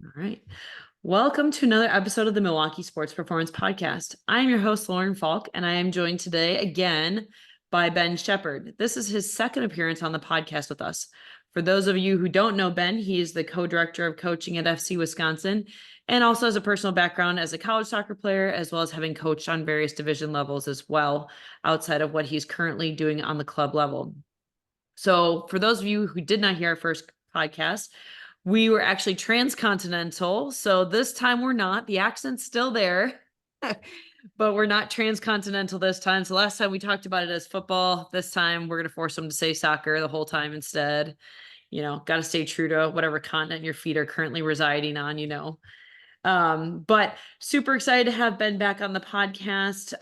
All right. Welcome to another episode of the Milwaukee Sports Performance Podcast. I am your host, Lauren Falk, and I am joined today again by Ben Shepard. This is his second appearance on the podcast with us. For those of you who don't know Ben, he is the co-director of coaching at FC Wisconsin and also has a personal background as a college soccer player, as well as having coached on various division levels as well, outside of what he's currently doing on the club level. So for those of you who did not hear our first podcast, we were actually transcontinental. So this time we're not. The accent's still there, but we're not transcontinental this time. So last time we talked about it as football. This time we're going to force them to say soccer the whole time instead. Got to stay true to whatever continent your feet are currently residing on. But super excited to have Ben back on the podcast.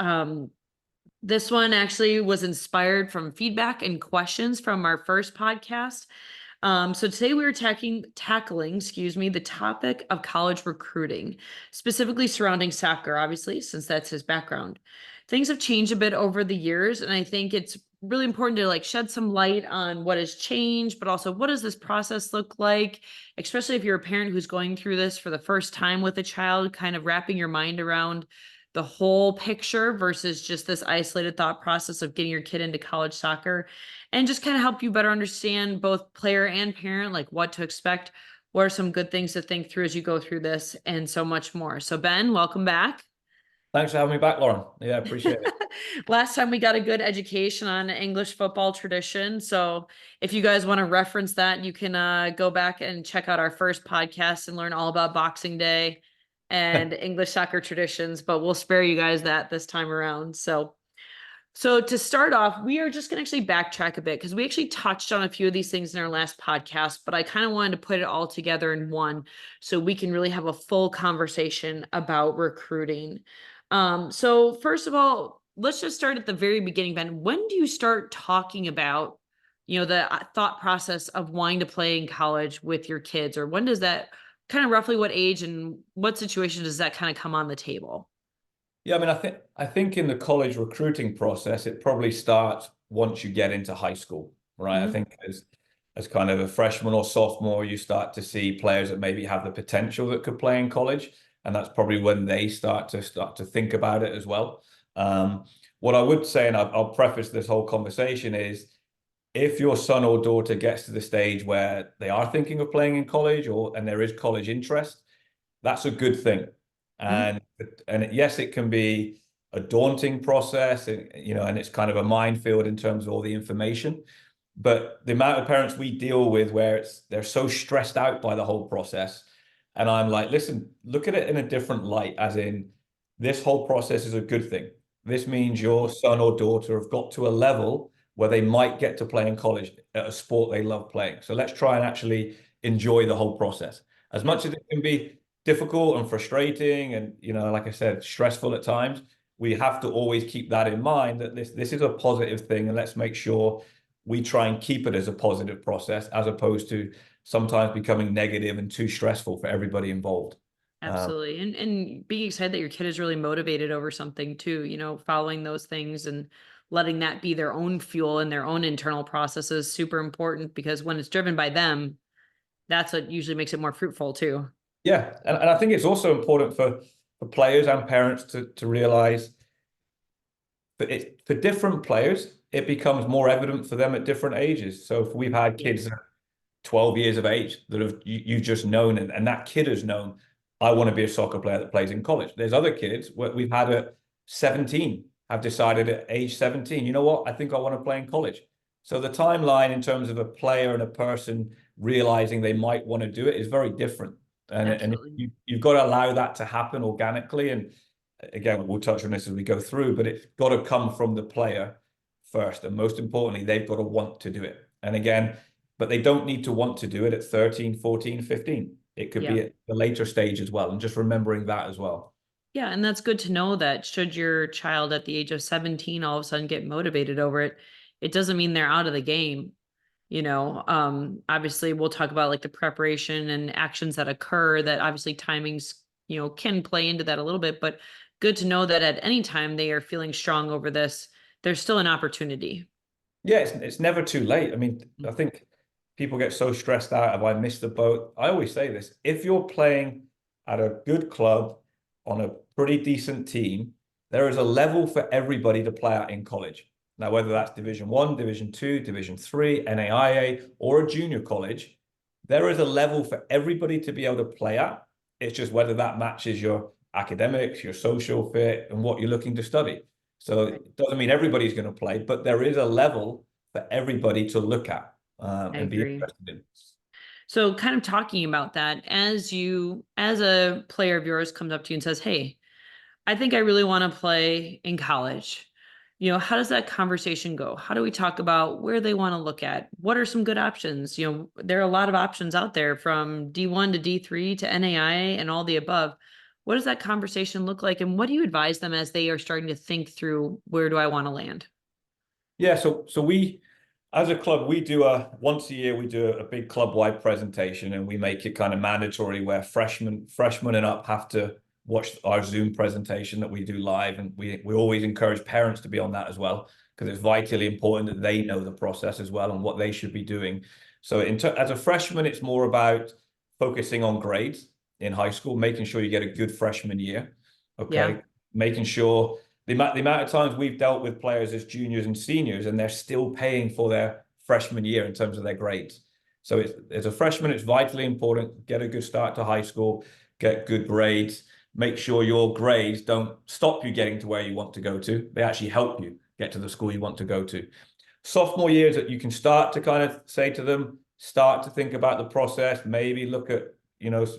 This one actually was inspired from feedback and questions from our first podcast. So today we were tackling, the topic of college recruiting, specifically surrounding soccer, obviously, since that's his background. Things have changed a bit over the years, and I think it's really important to shed some light on what has changed, but also what does this process look like, especially if you're a parent who's going through this for the first time with a child, kind of wrapping your mind around the whole picture versus just this isolated thought process of getting your kid into college soccer, and just kind of help you better understand both player and parent, like what to expect, what are some good things to think through as you go through this, and so much more. So Ben, welcome back. Thanks for having me back, Lauren. Yeah, appreciate it. Last time we got a good education on English football tradition. So if you guys want to reference that, you can go back and check out our first podcast and learn all about Boxing Day and English soccer traditions, but we'll spare you guys that this time around. So to start off, we are just going to actually backtrack a bit because we actually touched on a few of these things in our last podcast, but I kind of wanted to put it all together in one so we can really have a full conversation about recruiting. So first of all, let's just start at the very beginning, Ben. When do you start talking about, the thought process of wanting to play in college with your kids, or when does that kind of roughly what age and what situation does that kind of come on the table? Yeah, I mean, I think in the college recruiting process, it probably starts once you get into high school, right? I Mhm. think as kind of a freshman or sophomore, you start to see players that maybe have the potential that could play in college, and that's probably when they start to think about it as well. What I would say, and I'll preface this whole conversation, is if your son or daughter gets to the stage where they are thinking of playing in college and there is college interest, that's a good thing. Mhm. And yes, it can be a daunting process, and it's kind of a minefield in terms of all the information. But the amount of parents we deal with where they're so stressed out by the whole process, and I'm like, listen, look at it in a different light, as in this whole process is a good thing. This means your son or daughter have got to a level where they might get to play in college at a sport they love playing. So let's try and actually enjoy the whole process. As Yeah. much as it can be difficult and frustrating and, like I said, stressful at times, we have to always keep that in mind that this is a positive thing, and let's make sure we try and keep it as a positive process as opposed to sometimes becoming negative and too stressful for everybody involved. Absolutely. And being excited that your kid is really motivated over something too, following those things and letting that be their own fuel and their own internal processes super important, because when it's driven by them, that's what usually makes it more fruitful too. Yeah, and I think it's also important for players and parents to realize for different players, it becomes more evident for them at different ages. So if we've had Yeah. kids that are 12 years of age that have you just known, and that kid has known, I want to be a soccer player that plays in college. There's other kids what we've had at 17 have decided at age 17, you know what, I think I want to play in college. So the timeline in terms of a player and a person realizing they might want to do it is very different. And Absolutely. you've got to allow that to happen organically. And again, we'll touch on this as we go through, but it's got to come from the player first. And most importantly, they've got to want to do it. And again, but they don't need to want to do it at 13, 14, 15. It could Yeah. be at the later stage as well. And just remembering that as well. Yeah. And that's good to know that should your child at the age of 17 all of a sudden get motivated over it, it doesn't mean they're out of the game. Obviously we'll talk about like the preparation and actions that occur that obviously timings, can play into that a little bit, but good to know that at any time they are feeling strong over this, there's still an opportunity. Yeah, it's never too late. I mean, I think people get so stressed out. Have I missed the boat? I always say this: if you're playing at a good club on a pretty decent team, there is a level for everybody to play at in college. Now, whether that's Division One, Division Two, Division Three, NAIA, or a junior college, there is a level for everybody to be able to play at. It's just whether that matches your academics, your social fit, and what you're looking to study. So it doesn't mean everybody's going to play, but there is a level for everybody to look at I and be agree. interested in. So kind of talking about that, as a player of yours comes up to you and says, "Hey, I think I really want to play in college." How does that conversation go? How do we talk about where they want to look at? What are some good options? There are a lot of options out there from D1 to D3 to NAIA and all the above. What does that conversation look like? And what do you advise them as they are starting to think through, where do I want to land? Yeah, so we, as a club, we do once a year we do a big club-wide presentation, and we make it kind of mandatory where freshmen and up have to watch our Zoom presentation that we do live, and we always encourage parents to be on that as well, because it's vitally important that they know the process as well and what they should be doing. So as a freshman, it's more about focusing on grades in high school, making sure you get a good freshman year. Yeah. Okay, making sure the amount of times we've dealt with players as juniors and seniors, and they're still paying for their freshman year in terms of their grades. So as a freshman, it's vitally important. Get a good start to high school, get good grades, make sure your grades don't stop you getting to where you want to go to. They actually help you get to the school you want to go to. Sophomore years that you can start to kind of say to them, start to think about the process, maybe look at,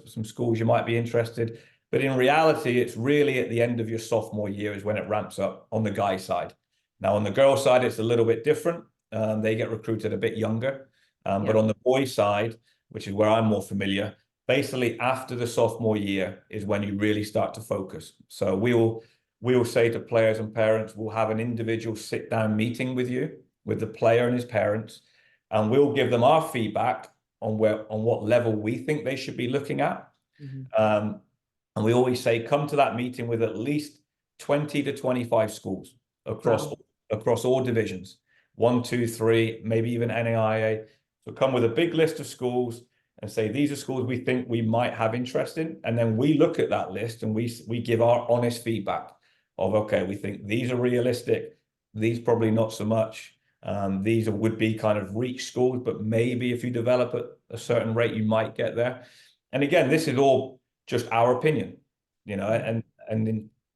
some schools you might be interested. But in reality, it's really at the end of your sophomore year is when it ramps up on the guy side. Now, on the girl side, it's a little bit different. They get recruited a bit younger. But on the boy side, which is where I'm more familiar, basically after the sophomore year is when you really start to focus. So we will say to players and parents, we'll have an individual sit down meeting with you, with the player and his parents, and we'll give them our feedback on what level we think they should be looking at. Um, and we always say, come to that meeting with at least 20 to 25 schools across Wow. across all divisions, 1, 2, 3, maybe even NAIA. So come with a big list of schools and say, these are schools we think we might have interest in. And then we look at that list and we give our honest feedback of, okay, we think these are realistic. These probably not so much. These would be kind of reach schools, but maybe if you develop at a certain rate, you might get there. And again, this is all just our opinion, and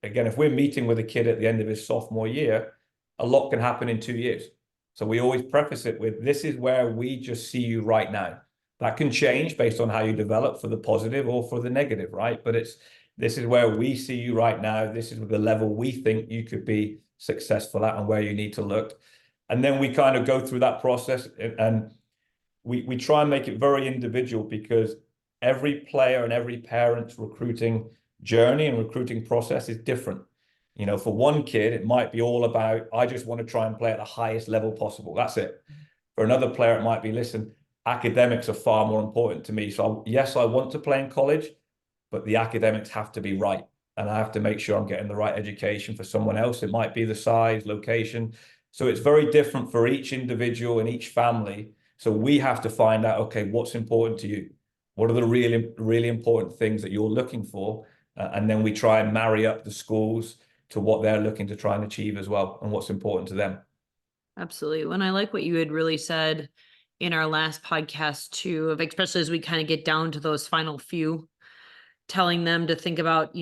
again, if we're meeting with a kid at the end of his sophomore year, a lot can happen in 2 years. So we always preface it with, this is where we just see you right now. That can change based on how you develop for the positive or for the negative, right? But this is where we see you right now. This is the level we think you could be successful at and where you need to look. And then we kind of go through that process, and we try and make it very individual, because every player and every parent's recruiting journey and recruiting process is different. For one kid, it might be all about, I just want to try and play at the highest level possible. That's it. For another player, it might be, listen, academics are far more important to me. So yes, I want to play in college, but the academics have to be right. And I have to make sure I'm getting the right education. For someone else, it might be the size, location. So it's very different for each individual and each family. So we have to find out, okay, what's important to you? What are the really, really important things that you're looking for? And then we try and marry up the schools to what they're looking to try and achieve as well, and what's important to them. Absolutely. When I like what you had really said in our last podcast too, of especially as we kind of get down to those final few, telling them to think about,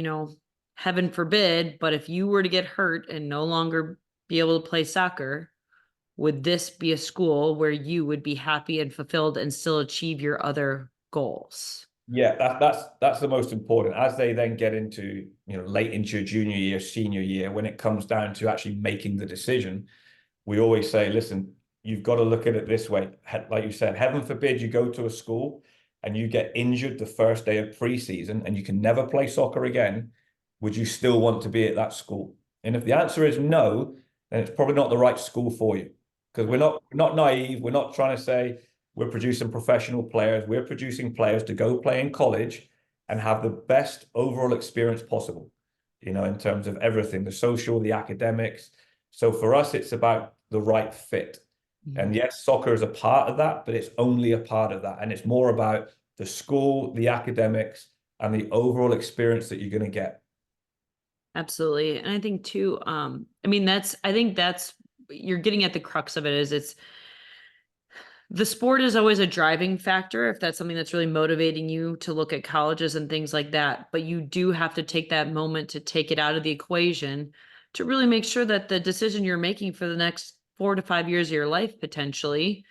heaven forbid, but if you were to get hurt and no longer be able to play soccer, would this be a school where you would be happy and fulfilled and still achieve your other goals? Yeah, that's the most important. As they then get into, late into your junior year, senior year, when it comes down to actually making the decision, we always say, listen, you've got to look at it this way. Like you said, heaven forbid you go to a school and you get injured the first day of preseason and you can never play soccer again. Would you still want to be at that school? And if the answer is no, then it's probably not the right school for you, because we're not naive. We're not trying to say we're producing professional players. We're producing players to go play in college and have the best overall experience possible, in terms of everything, the social, the academics. So for us, it's about the right fit. Mhm. And yes, soccer is a part of that, but it's only a part of that. And it's more about the school, the academics, and the overall experience that you're going to get. Absolutely. And I think too, I mean, I think that's, you're getting at the crux of it is it's, the sport is always a driving factor if that's something that's really motivating you to look at colleges and things like that. But you do have to take that moment to take it out of the equation to really make sure that the decision you're making for the next 4 to 5 years of your life potentially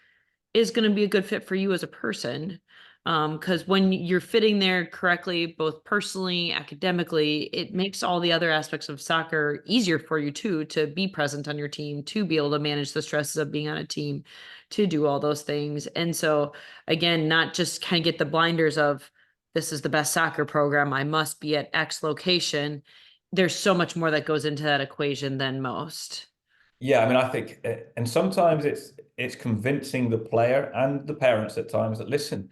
is going to be a good fit for you as a person. Because when you're fitting there correctly, both personally, academically, it makes all the other aspects of soccer easier for you too, to be present on your team, to be able to manage the stresses of being on a team, to do all those things. And so, again, not just kind of get the blinders of this is the best soccer program, I must be at X location. There's so much more that goes into that equation than most. Yeah, I mean, I think, and sometimes it's convincing the player and the parents at times that listen,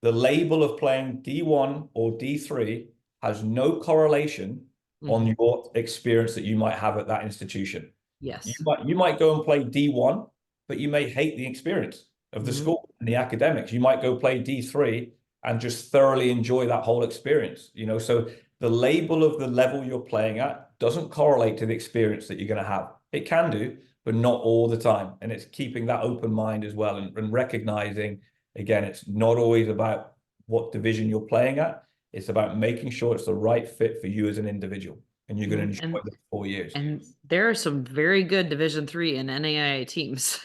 the label of playing D1 or D3 has no correlation on Mhm. your experience that you might have at that institution. Yes. You might go and play D1, but you may hate the experience of the Mhm. school and the academics. You might go play D3 and just thoroughly enjoy that whole experience. So the label of the level you're playing at doesn't correlate to the experience that you're going to have. It can do, but not all the time. And it's keeping that open mind as well, and recognizing, again, it's not always about what division you're playing at. It's about making sure it's the right fit for you as an individual, and you're going to Mhm. enjoy the 4 years. And there are some very good Division III and NAIA teams.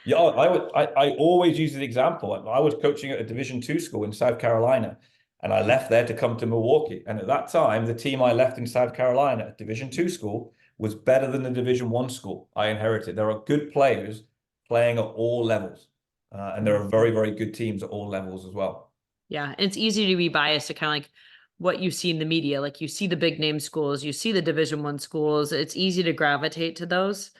Yeah, I always use the example. I was coaching at a Division 2 school in South Carolina, and I left there to come to Milwaukee. And at that time, the team I left in South Carolina, a Division 2 school, was better than the Division 1 school I inherited. There are good players playing at all levels, and there are very, very good teams at all levels as well. Yeah, and it's easy to be biased to kind of like what you see in the media. Like you see the big name schools, you see the Division I schools. It's easy to gravitate to those.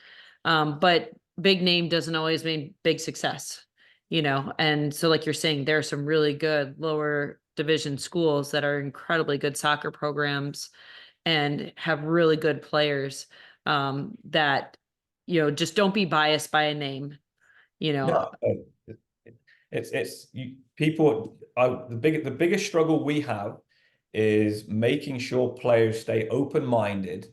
But big name doesn't always mean big success, you know? And so, like you're saying, there are some really good lower division schools that are incredibly good soccer programs and have really good players, that, just don't be biased by a name, you know? No, it's you people. The biggest struggle we have is making sure players stay open-minded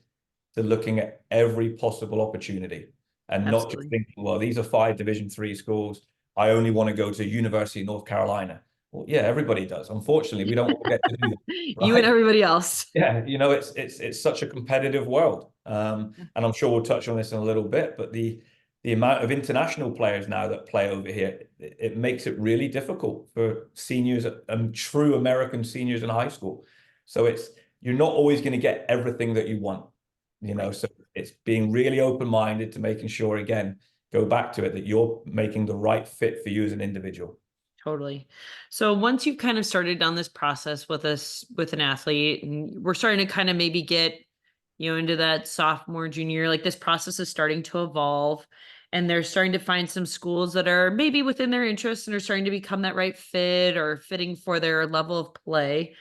to looking at every possible opportunity and not just Absolutely. thinking, well, these are 5 Division 3 schools. I only want to go to University of North Carolina. Well, yeah, everybody does. Unfortunately, we don't all get to do that, You and right? everybody else. Yeah, it's such a competitive world, and I'm sure we'll touch on this in a little bit. But the amount of international players now that play over here, it makes it really difficult for seniors and true American seniors in high school. So you're not always going to get everything that you want, Right. So it's being really open-minded to making sure, again, go back to it, that you're making the right fit for you as an individual. Totally. So once you've kind of started down this process with us with an athlete, and we're starting to kind of maybe get, into that sophomore, junior, like this process is starting to evolve, and they're starting to find some schools that are maybe within their interests and are starting to become that right fit or fitting for their level of play.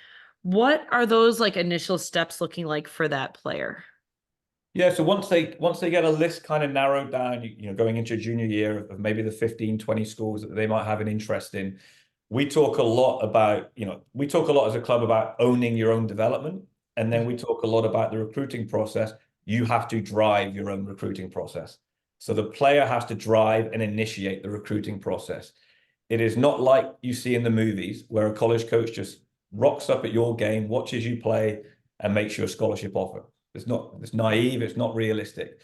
What are those like initial steps looking like for that player? Yeah, so once they get a list kind of narrowed down, going into junior year of maybe the 15, 20 schools that they might have an interest in, we talk a lot about, we talk a lot as a club about owning your own development. And then we talk a lot about the recruiting process. You have to drive your own recruiting process. So the player has to drive and initiate the recruiting process. It is not like you see in the movies where a college coach just rocks up at your game, watches you play, and makes you a scholarship offer. It's naive, it's not realistic.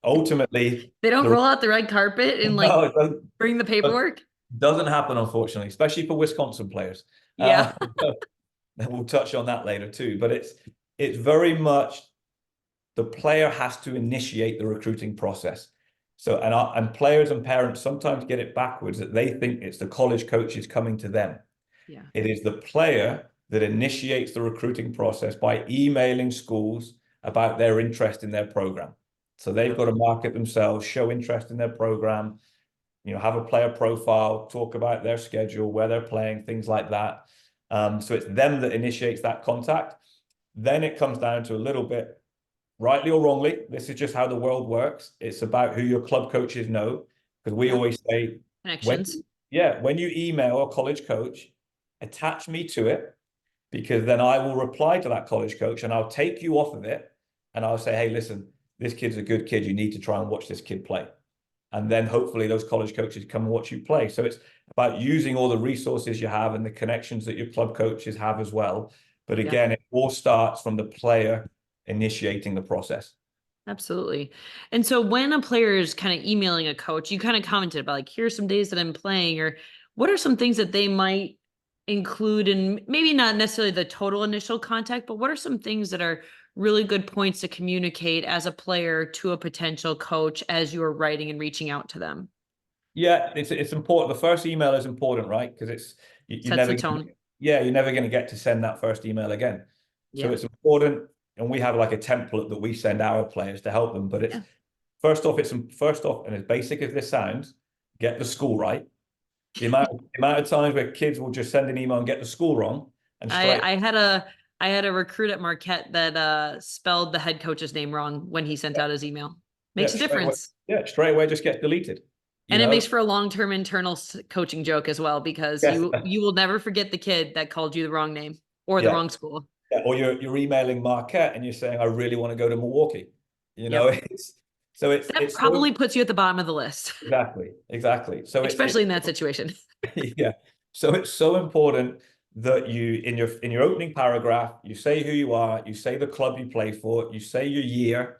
Ultimately, They don't the roll out the red carpet and like no, bring the paperwork. doesn't happen, unfortunately, especially for Wisconsin players. Yeah. We'll touch on that later too. But it's very much the player has to initiate the recruiting process. So and players and parents sometimes get it backwards, that they think it's the college coaches coming to them. Yeah. It is the player that initiates the recruiting process by emailing schools about their interest in their program. So they've got to market themselves, show interest in their program, have a player profile, talk about their schedule, where they're playing, things like that. So it's them that initiates that contact. Then it comes down to a little bit, rightly or wrongly, this is just how the world works. It's about who your club coaches know. because we Yep. always say when, Connections. yeah, when you email a college coach, attach me to it, because then I will reply to that college coach and I'll take you off of it and I'll say, hey, listen, this kid's a good kid. You need to try and watch this kid play. And then hopefully those college coaches come and watch you play. So it's about using all the resources you have and the connections that your club coaches have as well. But Yep. again, it all starts from the player initiating the process. Absolutely. And so when a player is kind of emailing a coach, you kind of commented about like, here's some days that I'm playing, or what are some things that they might include in maybe not necessarily the total initial contact, but what are some things that are really good points to communicate as a player to a potential coach as you're writing and reaching out to them? Yeah, it's important. The first email is important, right? Because you're Sets the never, tone. yeah, you're never going to get to send that first email again. So Yeah. it's important, and we have like a template that we send our players to help them. But it's Yeah. first off, and as basic as this sounds, get the school right. The amount of times where kids will just send an email and get the school wrong and I straight, I had a I had a recruit at Marquette that spelled the head coach's name wrong when he sent out his email. yeah, Makes a straight away, difference. yeah, straight away just gets deleted. You And it know, makes for a long-term internal coaching joke as well, because yes, you will never forget the kid that called you the wrong name or the yeah, wrong school. yeah. Or you're emailing Marquette and you're saying, I really want to go to Milwaukee. You know, Yep. That it's so probably puts you at the bottom of the list, exactly. So it's especially in that situation. yeah. So it's so important that you in your opening paragraph, you say who you are, you say the club you play for, you say your year,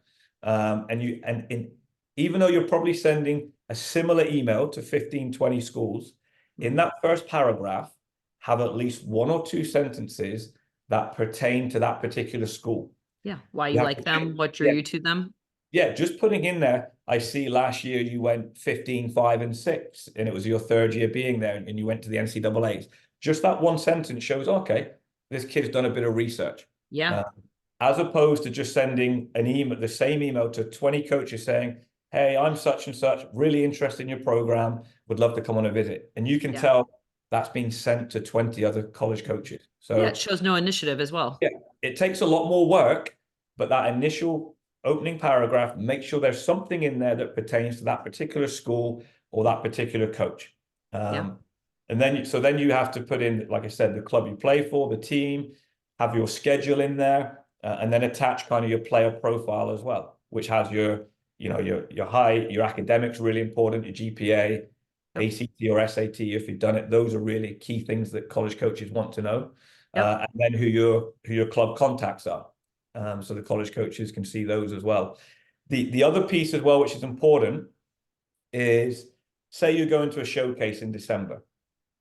even though you're probably sending a similar email to 15, 20 schools, in Mhm. that first paragraph, have at least one or two sentences that pertain to that particular school. Yeah. Why You you have like to, them, what drew yeah, you to them. yeah, just putting in there, I see last year you went 15, 5, and 6, and it was your third year being there, and you went to the NCAAs. Just that one sentence shows, okay, this kid's done a bit of research. Yeah. Uh, as opposed to just sending an email, the same email to 20 coaches saying, hey, I'm such and such, really interested in your program, would love to come on a visit. And you can Yeah. tell that's been sent to 20 other college coaches. Yeah. It So shows no initiative as well. yeah, it takes a lot more work, but that initial opening paragraph, make sure there's something in there that pertains to that particular school or that particular coach. Yeah. And then you have to put in, like I said, the club you play for, the team, have your schedule in there, and then attach kind of your player profile as well, which has your academics really important, your GPA, Yep. ACT or SAT if you've done it. Those are really key things that college coaches want to know. Yep. And then who your club contacts are. So the college coaches can see those as well. The other piece as well, which is important, is say you're going to a showcase in December.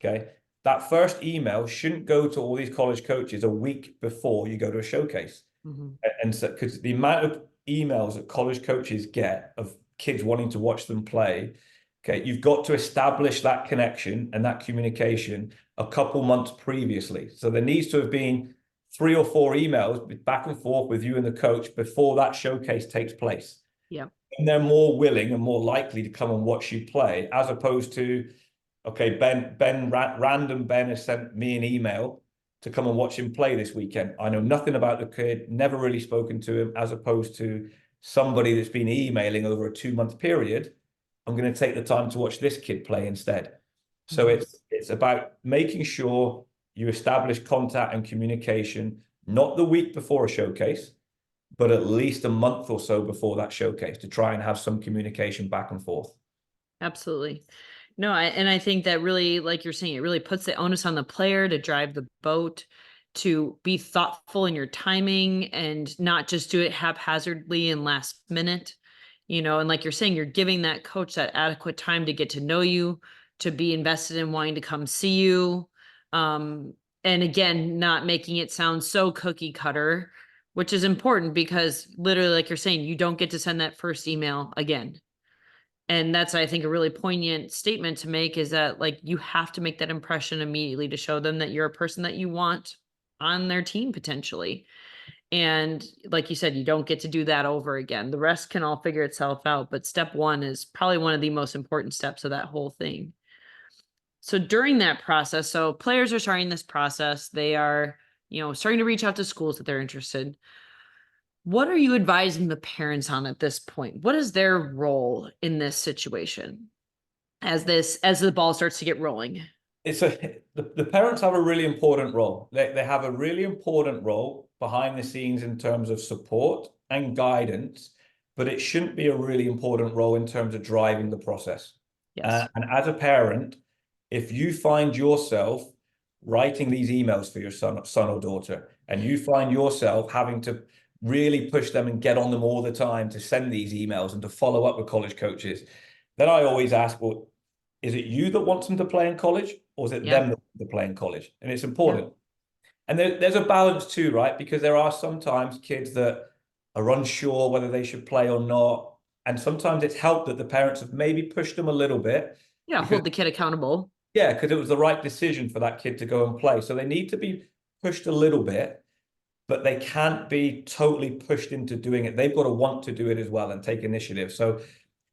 Okay. That first email shouldn't go to all these college coaches a week before you go to a showcase. Mhm. And so, because the amount of emails that college coaches get of kids wanting to watch them play, okay, you've got to establish that connection and that communication a couple months previously. So there needs to have been 3 or 4 emails back and forth with you and the coach before that showcase takes place. Yep. And they're more willing and more likely to come and watch you play, as opposed to, okay, random Ben has sent me an email to come and watch him play this weekend. I know nothing about the kid, never really spoken to him, as opposed to somebody that's been emailing over a 2-month period. I'm going to take the time to watch this kid play instead. So Mhm. it's about making sure you establish contact and communication, not the week before a showcase, but at least a month or so before that showcase to try and have some communication back and forth. Absolutely. No, I think that really, like you're saying, it really puts the onus on the player to drive the boat, to be thoughtful in your timing and not just do it haphazardly and last minute. And like you're saying, you're giving that coach that adequate time to get to know you, to be invested in wanting to come see you. Um, and again, not making it sound so cookie cutter, which is important because literally, like you're saying, you don't get to send that first email again. And that's, I think, a really poignant statement to make, is that like you have to make that impression immediately to show them that you're a person that you want on their team potentially. And like you said, you don't get to do that over again. The rest can all figure itself out, but step one is probably one of the most important steps of that whole thing. So during that process, so players are starting this process, they are, starting to reach out to schools that they're interested. What are you advising the parents on at this point? What is their role in this situation? as the ball starts to get rolling? The parents have a really important role. They have a really important role behind the scenes in terms of support and guidance, but it shouldn't be a really important role in terms of driving the process. Yes. And as a parent, if you find yourself writing these emails for your son or daughter, and you find yourself having to really push them and get on them all the time to send these emails and to follow up with college coaches, then I always ask, well, is it you that wants them to play in college, or is it Yeah. them that want to play in college? And it's Yeah. important. And there's a balance too, right? Because there are sometimes kids that are unsure whether they should play or not. And sometimes it's helped that the parents have maybe pushed them a little bit Yeah. because, Hold the kid accountable. yeah, because it was the right decision for that kid to go and play. So they need to be pushed a little bit, but they can't be totally pushed into doing it. They've got to want to do it as well and take initiative. So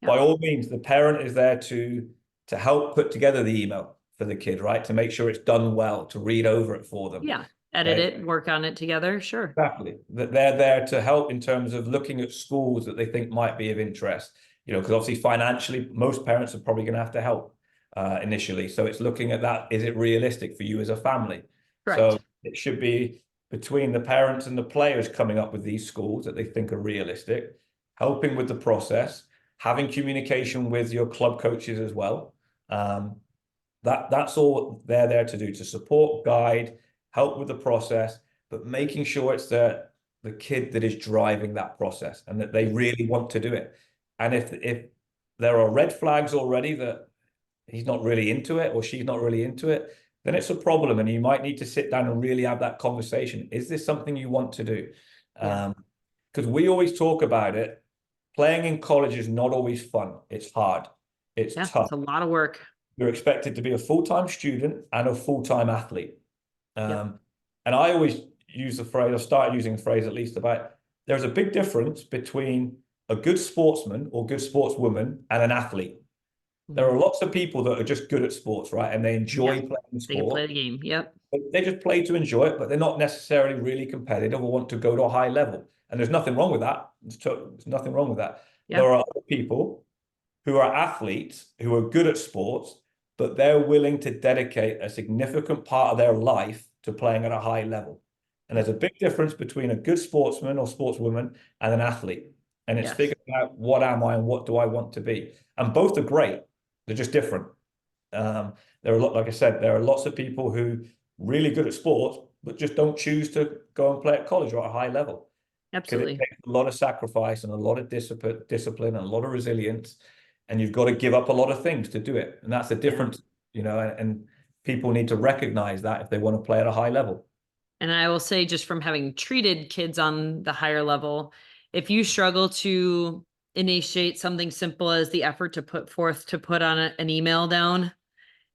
Yeah. by all means, the parent is there to help put together the email for the kid, right? To make sure it's done well, to read over it for them. Yeah. Edit Okay? it, work on it together. Sure. Exactly. That they're there to help in terms of looking at schools that they think might be of interest. You know, because obviously financially, most parents are probably going to have to help initially. So it's looking at that. Is it realistic for you as a family? So Correct. it should be between the parents and the players coming up with these schools that they think are realistic, helping with the process, having communication with your club coaches as well. That's all they're there to do, to support, guide, help with the process, but making sure it's the kid that is driving that process and that they really want to do it. And if there are red flags already that he's not really into it or she's not really into it, then it's a problem. And you might need to sit down and really have that conversation. Is this something you want to do? Yeah. Because we always talk about it. Playing in college is not always fun. It's hard. It's Yeah. tough. It's a lot of work. You're expected to be a full-time student and a full-time athlete. Yep. And I always use the phrase, I started using the phrase at least about there's a big difference between a good sportsman or good sportswoman and an athlete. There Mhm. are lots of people that are just good at sports, right? And they Yeah. enjoy playing They can play sport. the game. Yep. They just play to enjoy it, but they're not necessarily really competitive or want to go to a high level. And there's nothing wrong with that. There's nothing wrong with that. There Yeah. are other people who are athletes, who are good at sports, but they're willing to dedicate a significant part of their life to playing at a high level. And there's Yep. a big difference between a good sportsman or sportswoman and an athlete. And it's Yes. figuring out what am I and what do I want to be. And both are great. They're just different. There are a lot, like I said, there are lots of people who really good at sports, but just don't choose to go and play at college or at a high level because it Absolutely. takes a lot of sacrifice and a lot of discipline and a lot of resilience, and you've got to give up a lot of things to do it. And that's the Yeah. difference, you know, and people need to recognize that if they want to play at a high level. And I will say, just from having treated kids on the higher level, if you struggle to initiate something simple as the effort to put forth to put on an email down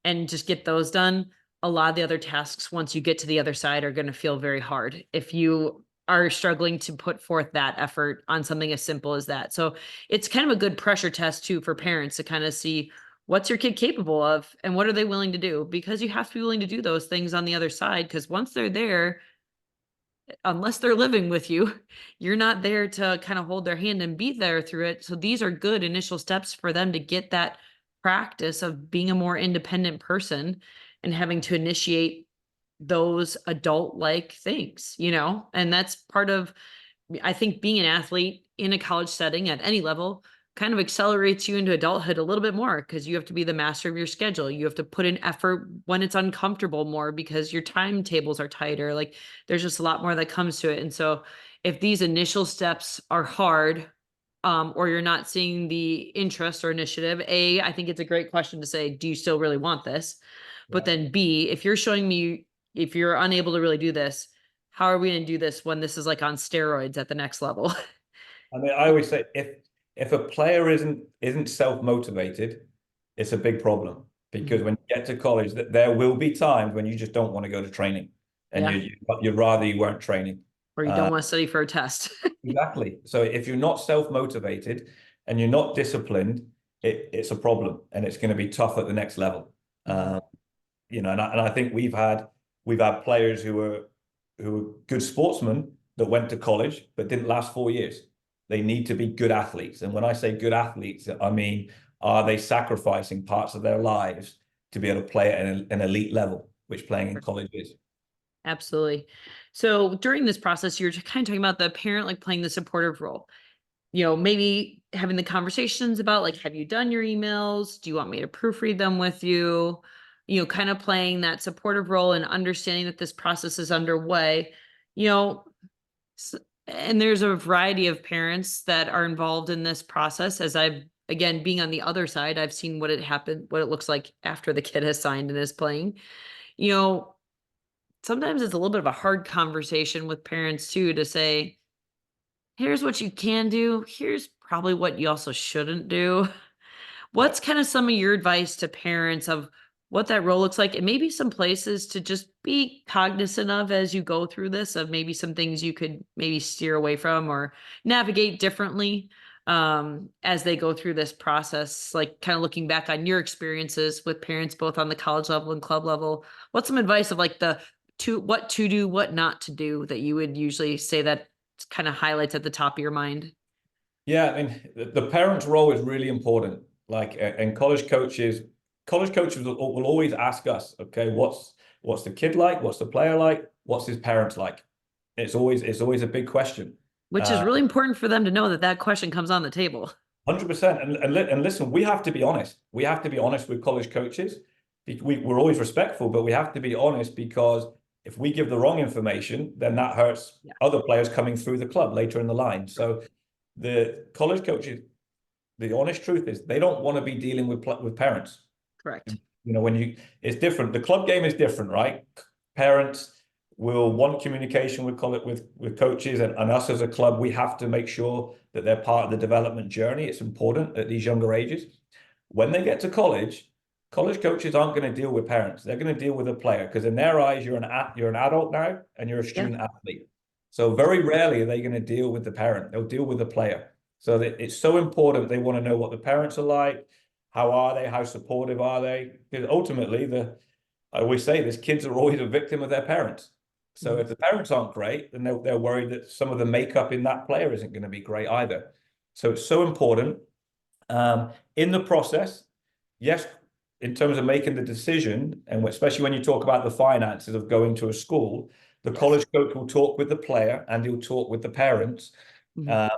and just get those done, a lot of the other tasks, once you get to the other side, are going to feel very hard if you are struggling to put forth that effort on something as simple as that. So it's kind of a good pressure test too for parents to kind of see what's your kid capable of and what are they willing to do, because you have to be willing to do those things on the other side, because once they're there, unless they're living with you, you're not there to kind of hold their hand and be there through it. So these are good initial steps for them to get that practice of being a more independent person and having to initiate those adult like things, and that's part of, I think, being an athlete in a college setting at any level kind of accelerates you into adulthood a little bit more, because you have to be the master of your schedule. You have to put in effort when it's uncomfortable more because your timetables are tighter. Like, there's just a lot more that comes to it. And so if these initial steps are hard, or you're not seeing the interest or initiative, I think it's a great question to say, do you still really want this? But Yeah. then B, if you're showing me, if you're unable to really do this, how are we going to do this when this is like on steroids at the next level? I mean, I always say if a player isn't self-motivated, it's a big problem because Mhm. when you get to college, that there will be times when you just don't want to go to training, and Yeah. you'd rather you weren't training. Or you don't want to study for a test. Exactly. So if you're not self-motivated and you're not disciplined, it's a problem, and it's going to be tough at the next level. Mhm. Um, you know, and I think we've had players who were good sportsmen that went to college but didn't last 4 years. They need to be good athletes, and when I say good athletes, I mean are they sacrificing parts of their lives to be able to play at an elite level, which playing in college is. Absolutely. So during this process, you're kind of talking about the parent like playing the supportive role. Maybe having the conversations about like, have you done your emails? Do you want me to proofread them with you? Kind of playing that supportive role and understanding that this process is underway. You know, and there's a variety of parents that are involved in this process. As I've, again, being on the other side, I've seen what it looks like after the kid has signed and is playing. You know, sometimes it's a little bit of a hard conversation with parents too, to say, here's what you can do. Here's probably what you also shouldn't do. Right. What's kind of some of your advice to parents of what that role looks like, and maybe some places to just be cognizant of as you go through this, of maybe some things you could maybe steer away from or navigate differently as they go through this process, like kind of looking back on your experiences with parents, both on the college level and club level? What's some advice of like what to do, what not to do, that you would usually say that kind of highlights at the top of your mind? Yeah, I mean, the parent's role is really important. Like, and college coaches will always ask us, okay, what's the kid like? What's the player like? What's his parents like? It's always a big question. Which is really important for them to know that that question comes on the table. 100%. And listen, we have to be honest. We have to be honest with college coaches. We're always respectful, but we have to be honest, because if we give the wrong information, then that hurts Yeah. other players coming through the club later in the line. So the college coaches, the honest truth is they don't want to be dealing with parents. Correct. It's different. The club game is different, right? Parents will want communication with coaches, and us as a club, we have to make sure that they're part of the development journey. It's important at these younger ages. When they get to college coaches aren't going to deal with parents. They're going to deal with a player, because in their eyes, you're an adult now and you're a Yeah. student athlete. So very rarely are they going to deal with the parent. They'll deal with the player. So it's so important. They want to know what the parents are like. How are they? How supportive are they? Because ultimately, I always say this: kids are always a victim of their parents. So if the parents aren't great, then they're worried that some of the makeup in that player isn't going to be great either. So it's so important. In the process, yes, in terms of making the decision, and especially when you talk about the finances of going to a school, the Yes. college coach will talk with the player and he'll talk with the parents. Mhm.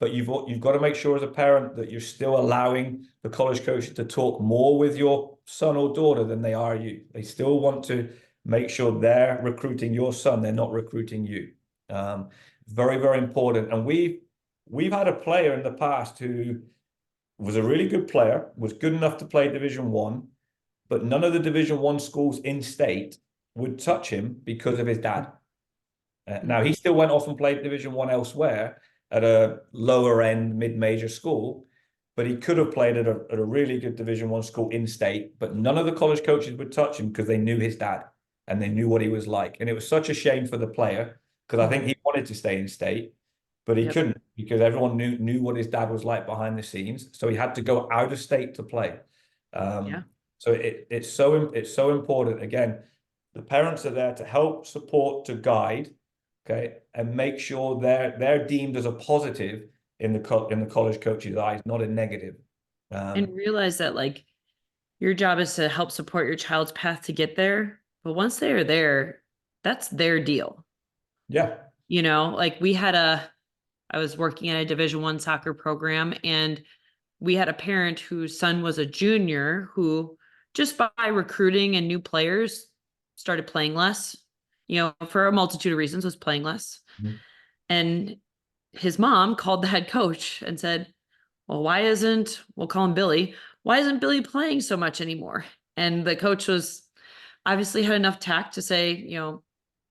But you've got to make sure as a parent that you're still allowing the college coach to talk more with your son or daughter than they are you. They still want to make sure they're recruiting your son, they're not recruiting you. Very, very important. And we've had a player in the past who was a really good player, was good enough to play Division One, but none of the Division One schools in state would touch him because of his dad. Now he still went off and played Division One elsewhere at a lower end mid-major school, but he could have played at a really good Division One school in state. But none of the college coaches would touch him because they knew his dad and they knew what he was like. And it was such a shame for the player, because I think he wanted to stay in state, but he Yep. couldn't, because everyone knew what his dad was like behind the scenes. So he had to go out of state to play. Yeah. So it's so important. Again, the parents are there to help, support, to guide, okay, and make sure they're deemed as a positive in the college coach's eyes, not a negative. And realize that like your job is to help support your child's path to get there. But once they are there, that's their deal. Yeah. Like I was working at a Division 1 soccer program, and we had a parent whose son was a junior who, just by recruiting and new players, started playing less, for a multitude of reasons, was playing less. Mhm. And his mom called the head coach and said, well, we'll call him Billy, why isn't Billy playing so much anymore? And the coach was obviously had enough tact to say,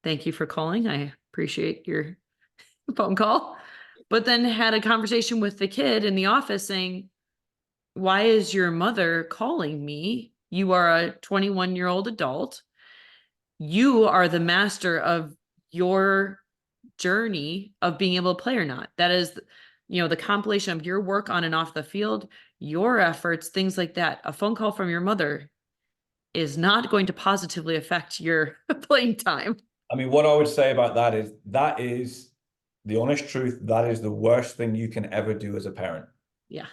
thank you for calling. I appreciate your phone call. But then had a conversation with the kid in the office saying, why is your mother calling me? You are a 21-year-old adult. You are the master of your journey of being able to play or not. That is, the compilation of your work on and off the field, your efforts, things like that. A phone call from your mother is not going to positively affect your playing time. I mean, what I would say about that is the honest truth. That is the worst thing you can ever do as a parent. Yeah.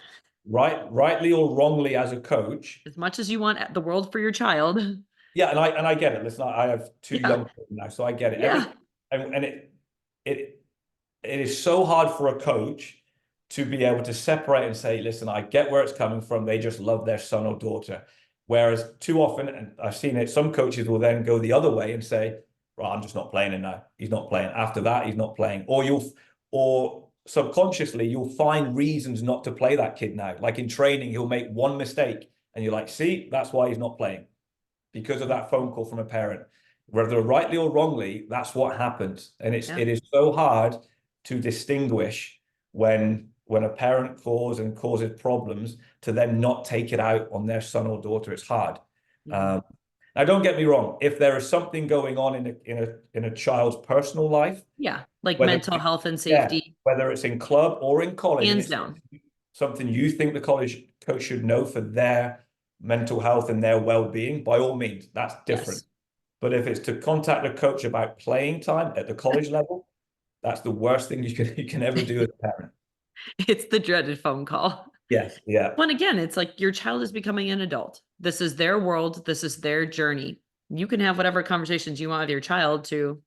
rightly or wrongly as a coach. As much as you want the world for your child. Yeah, and I get it. Listen, I have two Yeah. young children now, so I get it. Yeah. And it it is so hard for a coach to be able to separate and say, listen, I get where it's coming from. They just love their son or daughter. Whereas too often, and I've seen it, some coaches will then go the other way and say, right, I'm just not playing him now. He's not playing. After that, he's not playing. Or subconsciously, you'll find reasons not to play that kid now. Like in training, he'll make one mistake and you're like, see, that's why he's not playing, because of that phone call from a parent. Whether rightly or wrongly, that's what happens. And it is so hard to distinguish when a parent calls and causes problems to then not take it out on their son or daughter. It's hard. Mhm. Now, don't get me wrong. If there is something going on in a child's personal life, Yeah. Like whether mental health and yeah, safety, whether it's in club or in college, and hands it's down. something you think the college coach should know for their mental health and their well-being, by all means, that's different. Yes. But if it's to contact a coach about playing time at the college level, that's the worst thing you can ever do as a parent. It's the dreaded phone call. Yes, yeah, Well, again, it's like your child is becoming an adult. This is their world. This is their journey. You can have whatever conversations you want with your child to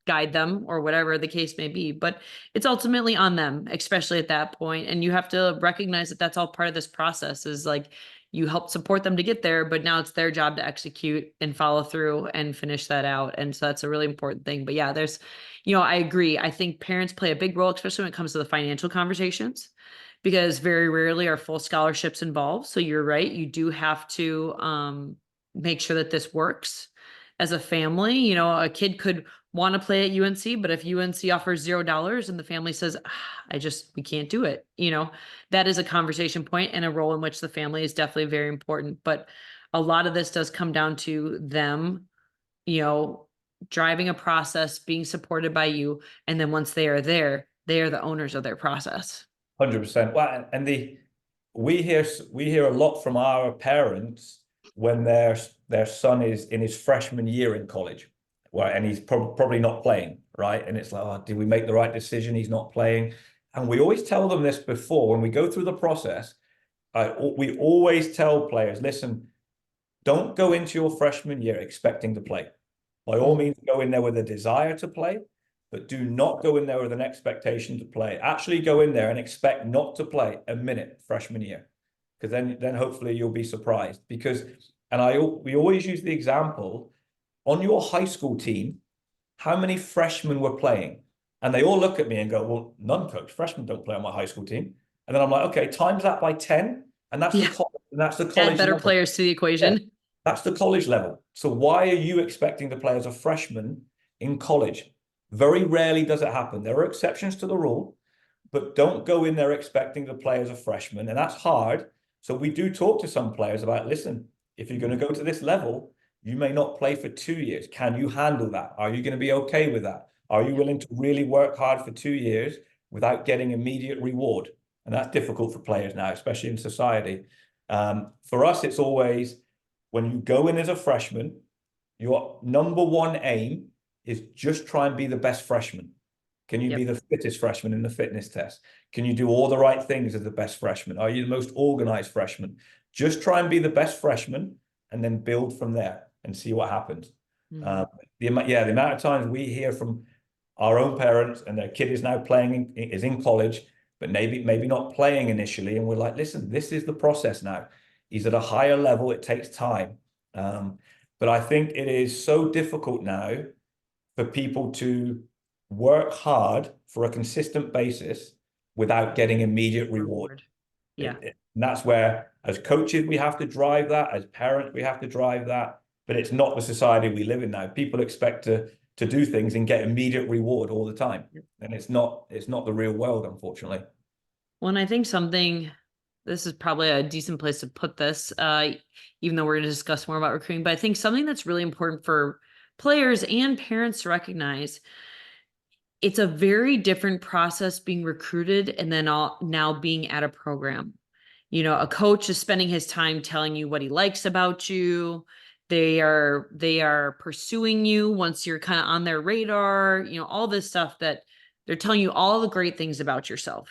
guide them or whatever the case may be, but it's ultimately on them, especially at that point. And you have to recognize that that's all part of this process, is like you help support them to get there, but now it's their job to execute and follow through and finish that out. And so that's a really important thing. But yeah, I agree. I think parents play a big role, especially when it comes to the financial conversations, because very rarely are full scholarships involved. So you're right. You do have to make sure that this works as a family. A kid could want to play at UNC, but if UNC offers $0 and the family says, we can't do it, that is a conversation point and a role in which the family is definitely very important. But a lot of this does come down to them, you know, driving a process, being supported by you. And then once they are there, they are the owners of their process. 100%. Well, and we hear a lot from our parents when their son is in his freshman year in college, right, and he's probably not playing, right, and it's like, oh, did we make the right decision? He's not playing, and we always tell them this before when we go through the process. We always tell players, listen, don't go into your freshman year expecting to play. By all means, go in there with a desire to play, but do not go in there with an expectation to play. Actually go in there and expect not to play a minute freshman year, because then hopefully you'll be surprised. Because, we always use the example, on your high school team, how many freshmen were playing? And they all look at me and go, well, none, coach. Freshmen don't play on my high school team. And then I'm like, okay, times that by 10, and that's Yeah. the Add college better level. players to the Yeah, equation. that's the college level. So why are you expecting to play as a freshman in college? Very rarely does it happen. There are exceptions to the rule, but don't go in there expecting to play as a freshman. And that's hard. So we do talk to some players about, listen, if you're going to go to this level, you may not play for 2 years. Can you handle that? Are you going to be okay with that? Are you willing to really work hard for 2 years without getting immediate reward? And that's difficult for players now, especially in society. For us, it's always, when you go in as a freshman, your number one aim is just try and be the best freshman. Can you be the fittest freshman in the fitness test? Can you do all the right things as the best freshman? Are you the most organized freshman? Just try and be the best freshman and then build from there and see what happens. Mhm. The amount of times we hear from our own parents and their kid is now playing, is in college, but maybe not playing initially. And we're like, listen, this is the process now. He's at a higher level. It takes time. But I think it is so difficult now for people to work hard for a consistent basis without getting immediate reward. Yeah. And that's where, as coaches, we have to drive that. As parents, we have to drive that. But it's not the society we live in now. People expect to do things and get immediate reward all the time, and it's not the real world, unfortunately. Well, and I think this is probably a decent place to put this, even though we're going to discuss more about recruiting, but I think something that's really important for players and parents to recognize, it's a very different process being recruited and then now being at a program. A coach is spending his time telling you what he likes about you. They are pursuing you once you're kind of on their radar, all this stuff that they're telling you all the great things about yourself.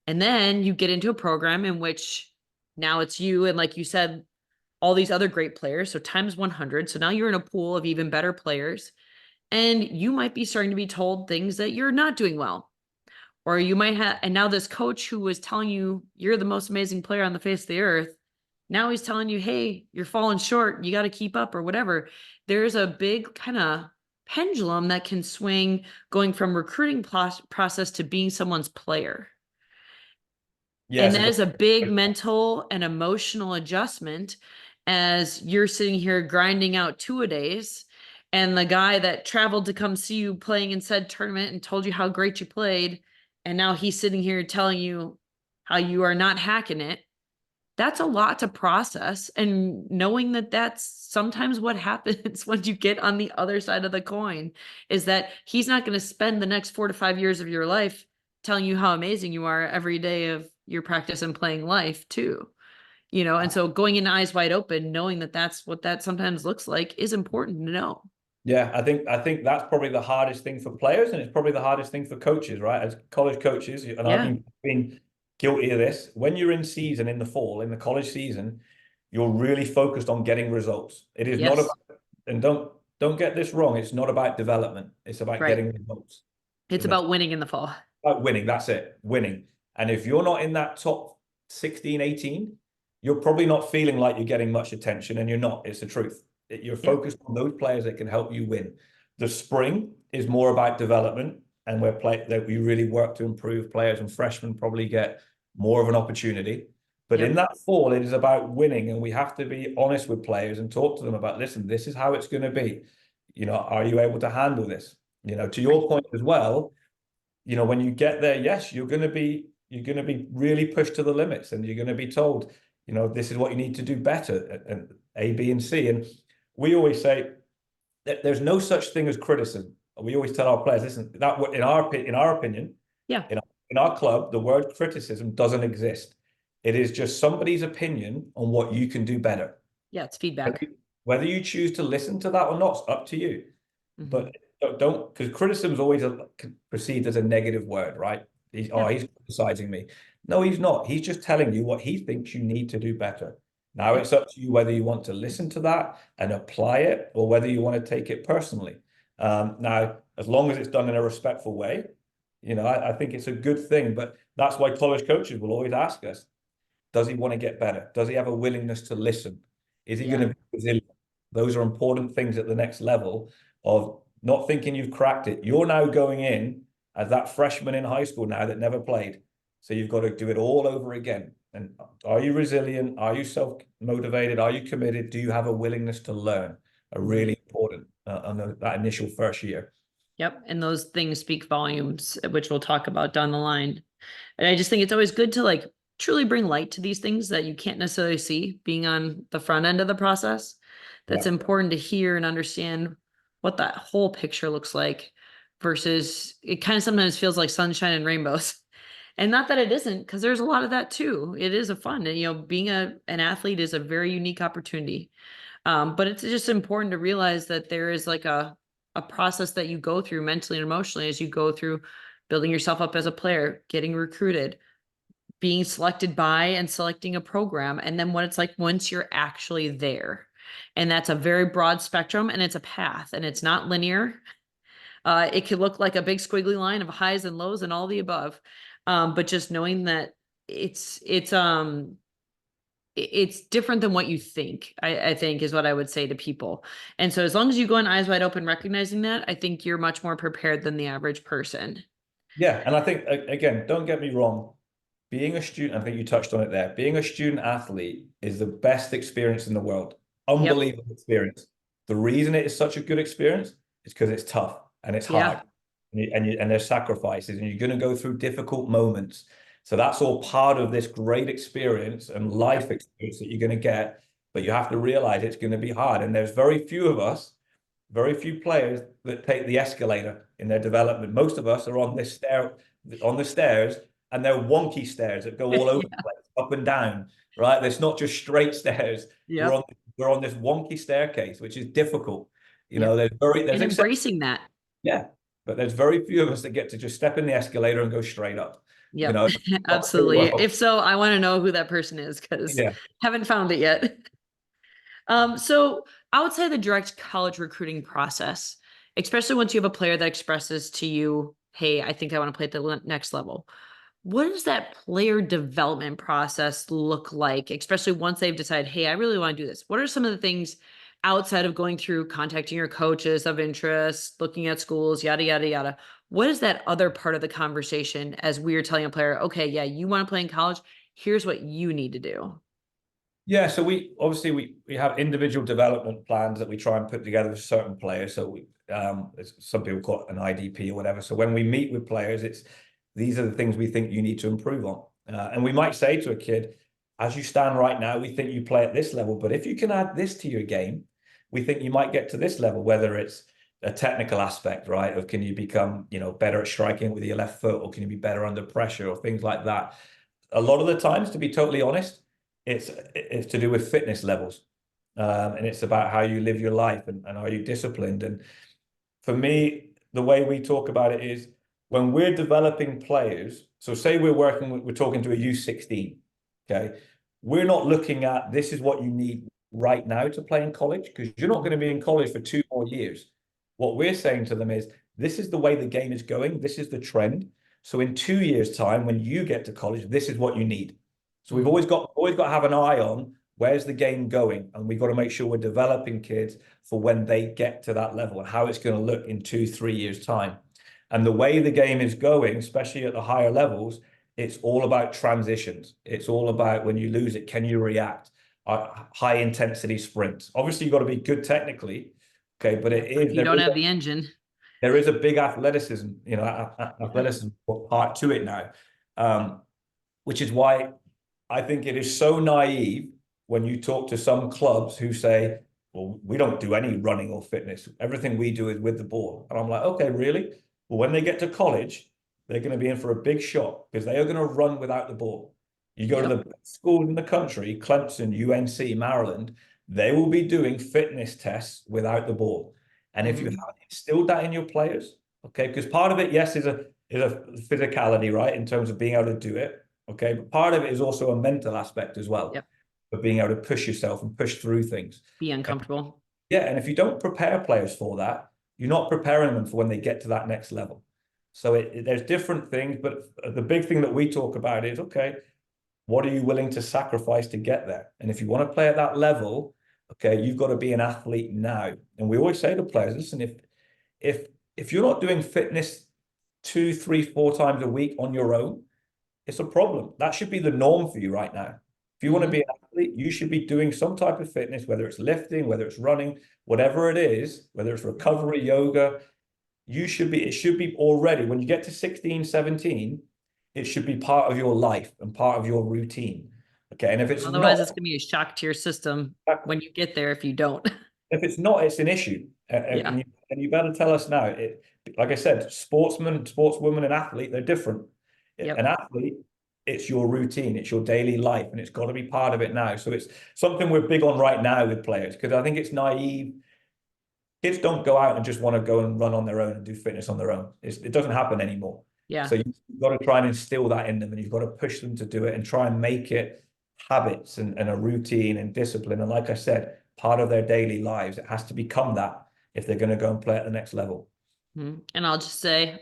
And then you get into a program in which now it's you and, like you said, all these other great players. So times 100. So now you're in a pool of even better players. And you might be starting to be told things that you're not doing well. Or you might have, and now this coach who was telling you you're the most amazing player on the face of the earth, now he's telling you, hey, you're falling short. You got to keep up or whatever. There's a big kind of pendulum that can swing going from recruiting process to being someone's player. And Yes, that is a big mental and emotional adjustment as you're sitting here grinding out two-a-days. And the guy that traveled to come see you playing in said tournament and told you how great you played, and now he's sitting here telling you how you are not hacking it. That's a lot to process. And knowing that that's sometimes what happens when you get on the other side of the coin is that he's not going to spend the next 4 to 5 years of your life telling you how amazing you are every day of your practice and playing life too. And so going in eyes wide open, knowing that that's what that sometimes looks like is important to know. yeah, I think that's probably the hardest thing for players, and it's probably the hardest thing for coaches, right? As college coaches, and I've Yeah. been guilty of this. When you're in season in the fall, in the college season, you're really focused on getting results. It is not Yes. about, and don't get this wrong, it's not about development. It's about Right. getting results. It's about winning in the fall. About winning, that's it, winning. And if you're not in that top 16, 18, you're probably not feeling like you're getting much attention, and you're not. It's the truth. You're Yep. focused on those players that can help you win. The spring is more about development, and that we really work to improve players, and freshmen probably get more of an opportunity. But in Yep. that fall, it is about winning, and we have to be honest with players and talk to them about, listen, this is how it's going to be. Are you able to handle this? To Right. your point as well, when you get there, yes, you're going to be really pushed to the limits, and you're going to be told, this is what you need to do better, and A, B, and C. And we always say that there's no such thing as criticism. We always tell our players, listen, that in our opinion, Yeah. in our club, the word criticism doesn't exist. It is just somebody's opinion on what you can do better. Yeah. It's feedback. Whether you choose to listen to that or not, it's up to you. Mm-hmm. But don't, because criticism is always perceived as a negative word, right? Yeah. He's criticizing me. No, he's not. He's just telling you what he thinks you need to do better. Now Yep. it's up to you whether you want to listen to that and apply it, or whether you want to take it personally. Now, as long as it's done in a respectful way, I think it's a good thing. But that's why college coaches will always ask us, does he want to get better? Does he have a willingness to listen? Is he going to Yeah. be resilient? Those are important things at the next level of not thinking you've cracked it. You're now going in as that freshman in high school now that never played. So you've got to do it all over again. And are you resilient? Are you self-motivated? Are you committed? Do you have a willingness to learn? Are Mm-hmm. really important on that initial first year. Yep. And those things speak volumes, which we'll talk about down the line. And I just think it's always good to like truly bring light to these things that you can't necessarily see being on the front end of the process. That's Yeah. important to hear and understand what that whole picture looks like versus it kind of sometimes feels like sunshine and rainbows. And not that it isn't, because there's a lot of that too. It is a fun, and being an athlete is a very unique opportunity. But it's just important to realize that there is like a process that you go through mentally and emotionally as you go through building yourself up as a player, getting recruited, being selected by and selecting a program, and then what it's like once you're actually there. And that's a very broad spectrum, and it's a path, and it's not linear. It could look like a big squiggly line of highs and lows and all the above. But just knowing that it's different than what you think, I think is what I would say to people. And so as long as you go in eyes wide open, recognizing that, I think you're much more prepared than the average person. Yeah. And I think, again, don't get me wrong. Being a student, I think you touched on it there. Being a student athlete is the best experience in the world. Yep. Unbelievable experience. The reason it is such a good experience is because it's tough and it's hard, Yeah. and there's sacrifices, and you're going to go through difficult moments. So that's all part of this great experience and life Yep. experience that you're going to get. But you have to realize it's going to be hard, and there's very few of us, very few players that take the escalator in their development. Most of us are on the stairs, and they're wonky stairs that go all over the Yeah. place, up and down, right? There's not just straight stairs. We're on Yep. we're on this wonky staircase, which is difficult. Yep. There's And exceptions, embracing that. yeah, but there's very few of us that get to just step in the escalator and go straight up. Yep, not very absolutely. well. If so, I want to know who that person is because Yeah. haven't found it yet. So outside the direct college recruiting process, especially once you have a player that expresses to you, hey, I think I want to play at the next level. What does that player development process look like, especially once they've decided, hey, I really want to do this? What are some of the things outside of going through contacting your coaches of interest, looking at schools, yada, yada, yada? What is that other part of the conversation as we are telling a player, okay, yeah, you want to play in college? Here's what you need to do. Yeah, so we obviously we have individual development plans that we try and put together for certain players. So some people call it an IDP or whatever. So when we meet with players, it's these are the things we think you need to improve on. And we might say to a kid, as you stand right now, we think you play at this level, but if you can add this to your game, we think you might get to this level, whether it's a technical aspect, right? Or can you become, better at striking with your left foot, or can you be better under pressure or things like that? A lot of the times, to be totally honest, it's to do with fitness levels, and it's about how you live your life and are you disciplined. And for me, the way we talk about it is when we're developing players. So say we're talking to a U16, okay? We're not looking at this is what you need right now to play in college because you're not going to be in college for 2 more years. What we're saying to them is this is the way the game is going. This is the trend. So in 2 years' time, when you get to college, this is what you need. So we've always got to have an eye on where's the game going, and we've got to make sure we're developing kids for when they get to that level and how it's going to look in 2, 3 years' time. And the way the game is going, especially at the higher levels, it's all about transitions. It's all about when you lose it, can you react? High intensity sprints. Obviously, you've got to be good technically, okay, but If you don't have the engine. there is a big athleticism, athleticism part to it now, which is why I think it is so naive when you talk to some clubs who say, well, we don't do any running or fitness. Everything we do is with the ball. And I'm like, okay, really? Well, when they get to college, they're going to be in for a big shock because they are going to run without the ball. You go to the best schools in the country, Clemson, UNC, Maryland, they will be doing fitness tests without the ball. And if you haven't instilled that in your players, okay, because part of it, yes, is a physicality, right, in terms of being able to do it. Okay, but part of it is also a mental aspect as well, Yep. of being able to push yourself and push through things. Be uncomfortable. Yeah, and if you don't prepare players for that, you're not preparing them for when they get to that next level. So there's different things, but the big thing that we talk about is, okay, what are you willing to sacrifice to get there? And if you want to play at that level, okay, you've got to be an athlete now. And we always say to players, listen, if you're not doing fitness 2, 3, 4 times a week on your own, it's a problem. That should be the norm for you right now. If you want to be an athlete, you should be doing some type of fitness, whether it's lifting, whether it's running, whatever it is, whether it's recovery, yoga, it should be already, when you get to 16, 17, it should be part of your life and part of your routine. Okay. And if it's Otherwise, it's not, going to be a shock to your system when you get there if you don't. if it's not, it's an issue. Yeah. And you better tell us now. Like I said, sportsman, sportswoman, and athlete, they're different. An Yep. athlete, it's your routine, it's your daily life, and it's got to be part of it now. So it's something we're big on right now with players because I think it's naive. Kids don't go out and just want to go and run on their own and do fitness on their own. It doesn't happen anymore. Yeah. So you've got to try and instill that in them, and you've got to push them to do it and try and make it habits and a routine and discipline. And like I said, part of their daily lives. It has to become that if they're going to go and play at the next level. And I'll just say,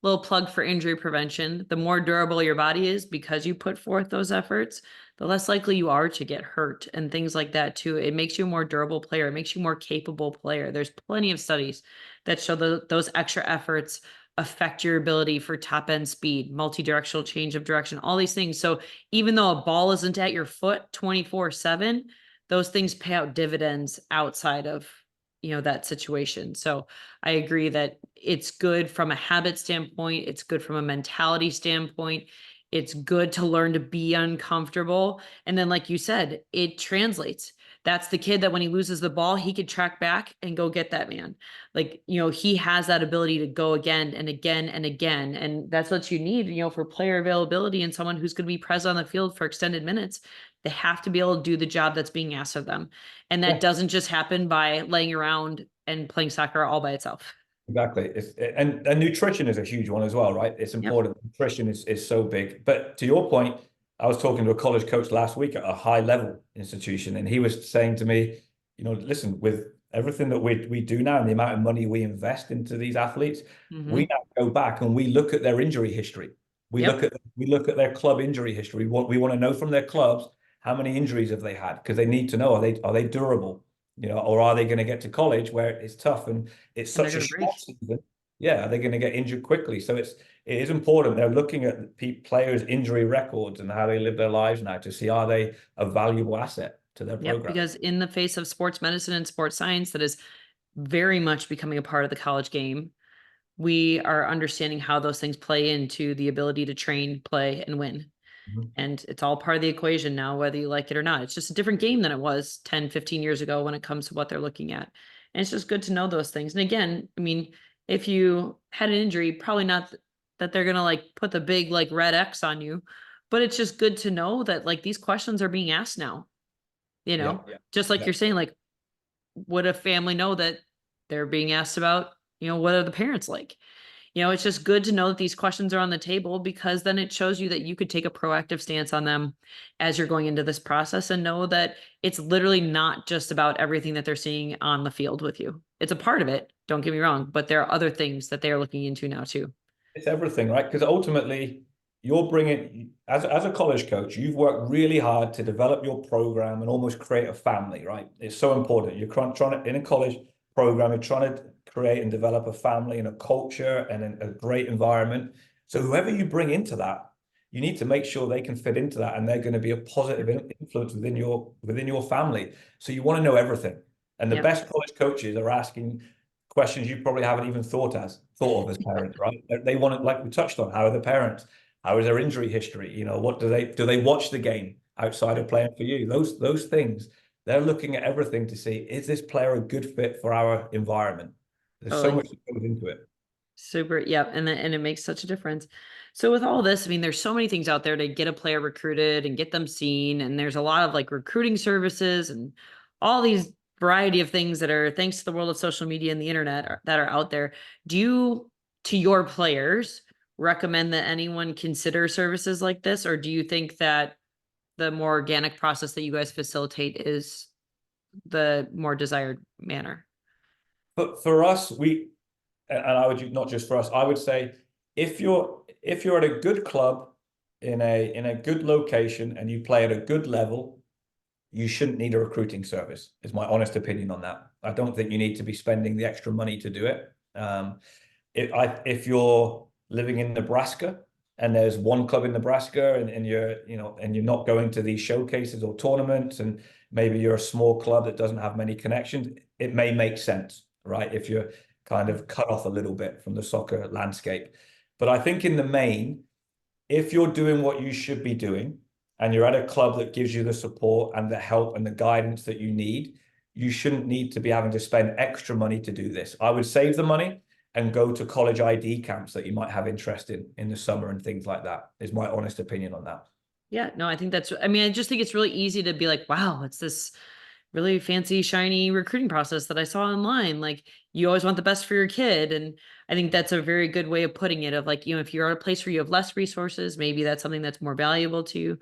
little plug for injury prevention. The more durable your body is because you put forth those efforts, the less likely you are to get hurt and things like that too. It makes you a more durable player. It makes you a more capable player. There's plenty of studies that show those extra efforts affect your ability for top end speed, multi-directional change of direction, all these things. So even though a ball isn't at your foot 24/7, those things pay out dividends outside of that situation. So I agree that it's good from a habit standpoint. It's good from a mentality standpoint. It's good to learn to be uncomfortable. And then, like you said, it translates. That's the kid that when he loses the ball, he could track back and go get that man. Like, he has that ability to go again and again and again. And that's what you need, for player availability and someone who's going to be present on the field for extended minutes. They have to be able to do the job that's being asked of them. And that Yeah. doesn't just happen by laying around and playing soccer all by itself. Exactly. And nutrition is a huge one as well, right? It's Yep. important. Nutrition is so big. But to your point, I was talking to a college coach last week at a high level institution, and he was saying to me, listen, with everything that we do now and the amount of money we invest into these athletes, we Hmm. now go back and we look at their injury history. Yep. We look at their club injury history. We want to know from their clubs how many injuries have they had, because they need to know, are they durable? Or are they going to get to college where it's tough and it's And they're such a going to short break. season? Yeah, are they going to get injured quickly? So it is important. They're looking at players' injury records and how they live their lives now to see, are they a valuable asset to their Yep. program? Because in the face of sports medicine and sports science that is very much becoming a part of the college game, we are understanding how those things play into the ability to train, play, and win. Mhm. And it's all part of the equation now, whether you like it or not. It's just a different game than it was 10, 15 years ago when it comes to what they're looking at. And it's just good to know those things. And again, I mean, if you had an injury, probably not that they're going to like put the big like red X on you, but it's just good to know that like these questions are being asked now, Yeah, just like yeah. you're saying, like, would a family know that they're being asked about, what are the parents like? It's just good to know that these questions are on the table, because then it shows you that you could take a proactive stance on them as you're going into this process and know that it's literally not just about everything that they're seeing on the field with you. It's a part of it, don't get me wrong, but there are other things that they are looking into now too. It's everything, right? Because ultimately, you're bringing, as a college coach, you've worked really hard to develop your program and almost create a family, right? It's so important. You're trying to, in a college program, you're trying to create and develop a family and a culture and a great environment. So whoever you bring into that, you need to make sure they can fit into that and they're going to be a positive influence within your family. So you want to know everything. And the Yep. best college coaches are asking questions you probably haven't even thought of as parents, right? They want to, like we touched on, how are the parents? How is their injury history? What do they watch the game outside of playing for you? Those things, they're looking at everything to see, is this player a good fit for our environment? There's so Totally. much that goes into it. Super. Yep. And it makes such a difference. So with all this, I mean, there's so many things out there to get a player recruited and get them seen. And there's a lot of like recruiting services and all these variety of things that are, thanks to the world of social media and the internet, that are out there. Do you, to your players, recommend that anyone consider services like this? Or do you think that the more organic process that you guys facilitate is the more desired manner? But for us, and I would, not just for us, I would say, if you're at a good club in a good location and you play at a good level, you shouldn't need a recruiting service, is my honest opinion on that. I don't think you need to be spending the extra money to do it. If you're living in Nebraska and there's one club in Nebraska and you're not going to these showcases or tournaments, and maybe you're a small club that doesn't have many connections, it may make sense, right? If you're kind of cut off a little bit from the soccer landscape. But I think in the main, if you're doing what you should be doing and you're at a club that gives you the support and the help and the guidance that you need, you shouldn't need to be having to spend extra money to do this. I would save the money and go to college ID camps that you might have interest in the summer and things like that, is my honest opinion on that. Yeah, no, I think I mean, I just think it's really easy to be like, wow, it's this really fancy, shiny recruiting process that I saw online. Like, you always want the best for your kid. And I think that's a very good way of putting it, of like, if you're at a place where you have less resources, maybe that's something that's more valuable to you.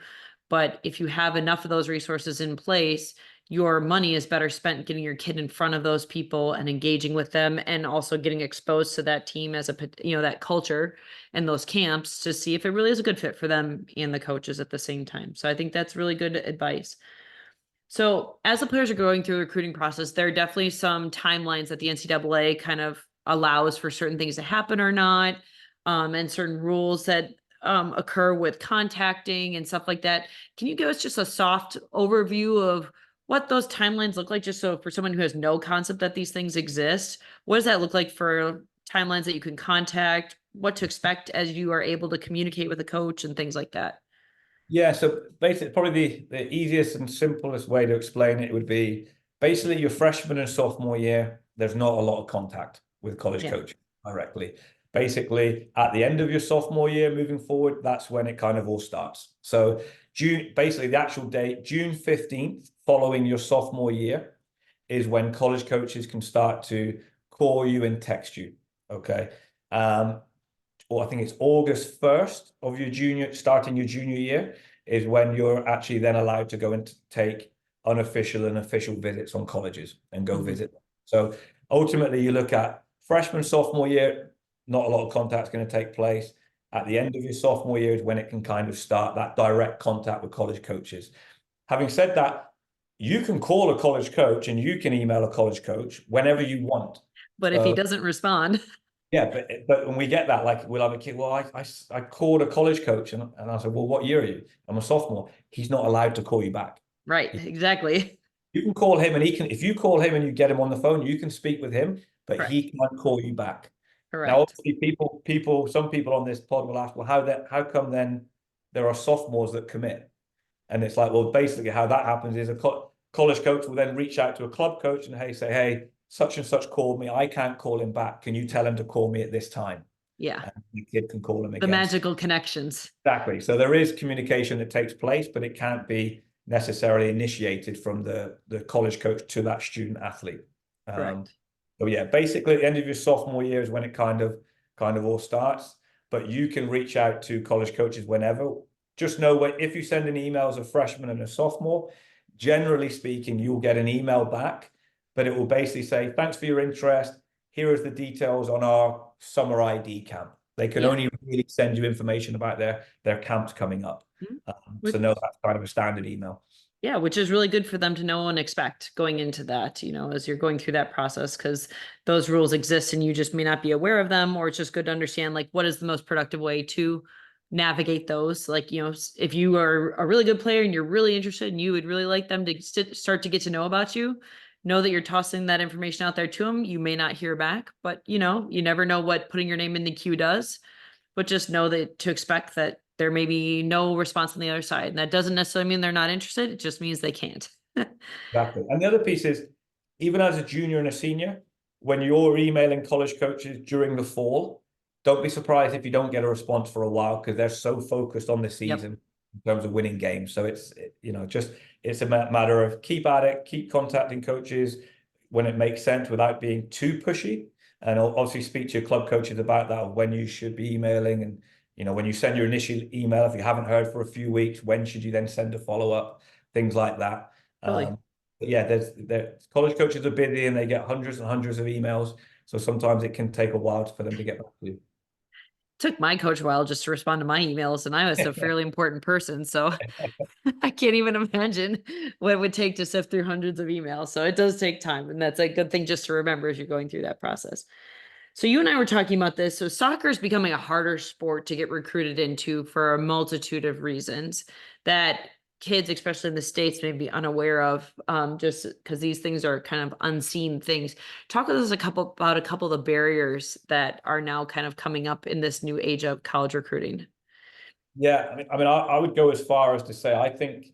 But if you have enough of those resources in place, your money is better spent getting your kid in front of those people and engaging with them, and also getting exposed to that team as that culture and those camps, to see if it really is a good fit for them and the coaches at the same time. So I think that's really good advice. So as the players are going through the recruiting process, there are definitely some timelines that the NCAA kind of allows for certain things to happen or not, and certain rules that occur with contacting and stuff like that. Can you give us just a soft overview of what those timelines look like, just so for someone who has no concept that these things exist, what does that look like for timelines that you can contact, what to expect as you are able to communicate with a coach and things like that? Yeah, so basically, probably the easiest and simplest way to explain it would be, basically your freshman and sophomore year, there's not a lot of contact with college Yeah. coaching directly. Basically, at the end of your sophomore year, moving forward, that's when it kind of all starts. So June, basically the actual date, June 15th, following your sophomore year, is when college coaches can start to call you and text you. Okay. Um, or I think it's August 1st of starting your junior year is when you're actually then allowed to go and take unofficial and official visits on colleges and go Mhm. visit them. So ultimately you look at freshman, sophomore year, not a lot of contact's going to take place. At the end of your sophomore year is when it can kind of start that direct contact with college coaches. Having said that, you can call a college coach and you can email a college coach whenever you want. But if he So doesn't respond, yeah, but when we get that, like we'll have a kid. Well, I called a college coach and I said, well, what year are you? I'm a sophomore. He's not allowed to call you back. right, exactly. You can call him and he can. If you call him and you get him on the phone, you can speak with him, but Correct. he can't call you back. Now, Correct. obviously, some people on this pod will ask, well, how come then there are sophomores that commit? And it's like, well, basically, how that happens is a college coach will then reach out to a club coach and hey, such and such called me. I can't call him back. Can you tell him to call me at this time? Yeah. And the kid can call him The again. magical connections. Exactly. So there is communication that takes place, but it can't be necessarily initiated from the college coach to that student athlete. Um, Correct. so yeah, basically at the end of your sophomore year is when it kind of all starts. But you can reach out to college coaches whenever. Just know if you send an email as a freshman and a sophomore, generally speaking, you'll get an email back, but it will basically say, thanks for your interest. Here is the details on our summer ID camp. They can Yeah. only really send you information about their camps coming up. Mhm. So Which, no, that's kind of a standard email. yeah, which is really good for them to know and expect going into that, as you're going through that process, because those rules exist and you just may not be aware of them, or it's just good to understand like what is the most productive way to navigate those. Like, if you are a really good player and you're really interested and you would really like them to start to get to know about you, know that you're tossing that information out there to them. You may not hear back, but you never know what putting your name in the queue does. But just know that to expect that there may be no response on the other side. And that doesn't necessarily mean they're not interested. It just means they can't. Exactly. And the other piece is, even as a junior and a senior, when you're emailing college coaches during the fall, don't be surprised if you don't get a response for a while because they're so focused on the Yep. season in terms of winning games. So it's a matter of keep at it, keep contacting coaches when it makes sense without being too pushy. And obviously speak to your club coaches about that, when you should be emailing. And, when you send your initial email, if you haven't heard for a few weeks, when should you then send a follow-up, things like that. Totally. But yeah, college coaches are busy and they get hundreds and hundreds of emails. So sometimes it can take a while for them to get back to you. Took my coach a while just to respond to my emails, and I was a fairly important person. So I can't even imagine what it would take to sift through hundreds of emails. So it does take time. And that's a good thing just to remember as you're going through that process. So you and I were talking about this. So soccer is becoming a harder sport to get recruited into for a multitude of reasons that kids, especially in the States, may be unaware of, just because these things are kind of unseen things. Talk with us about a couple of the barriers that are now kind of coming up in this new age of college recruiting. Yeah, I would go as far as to say I think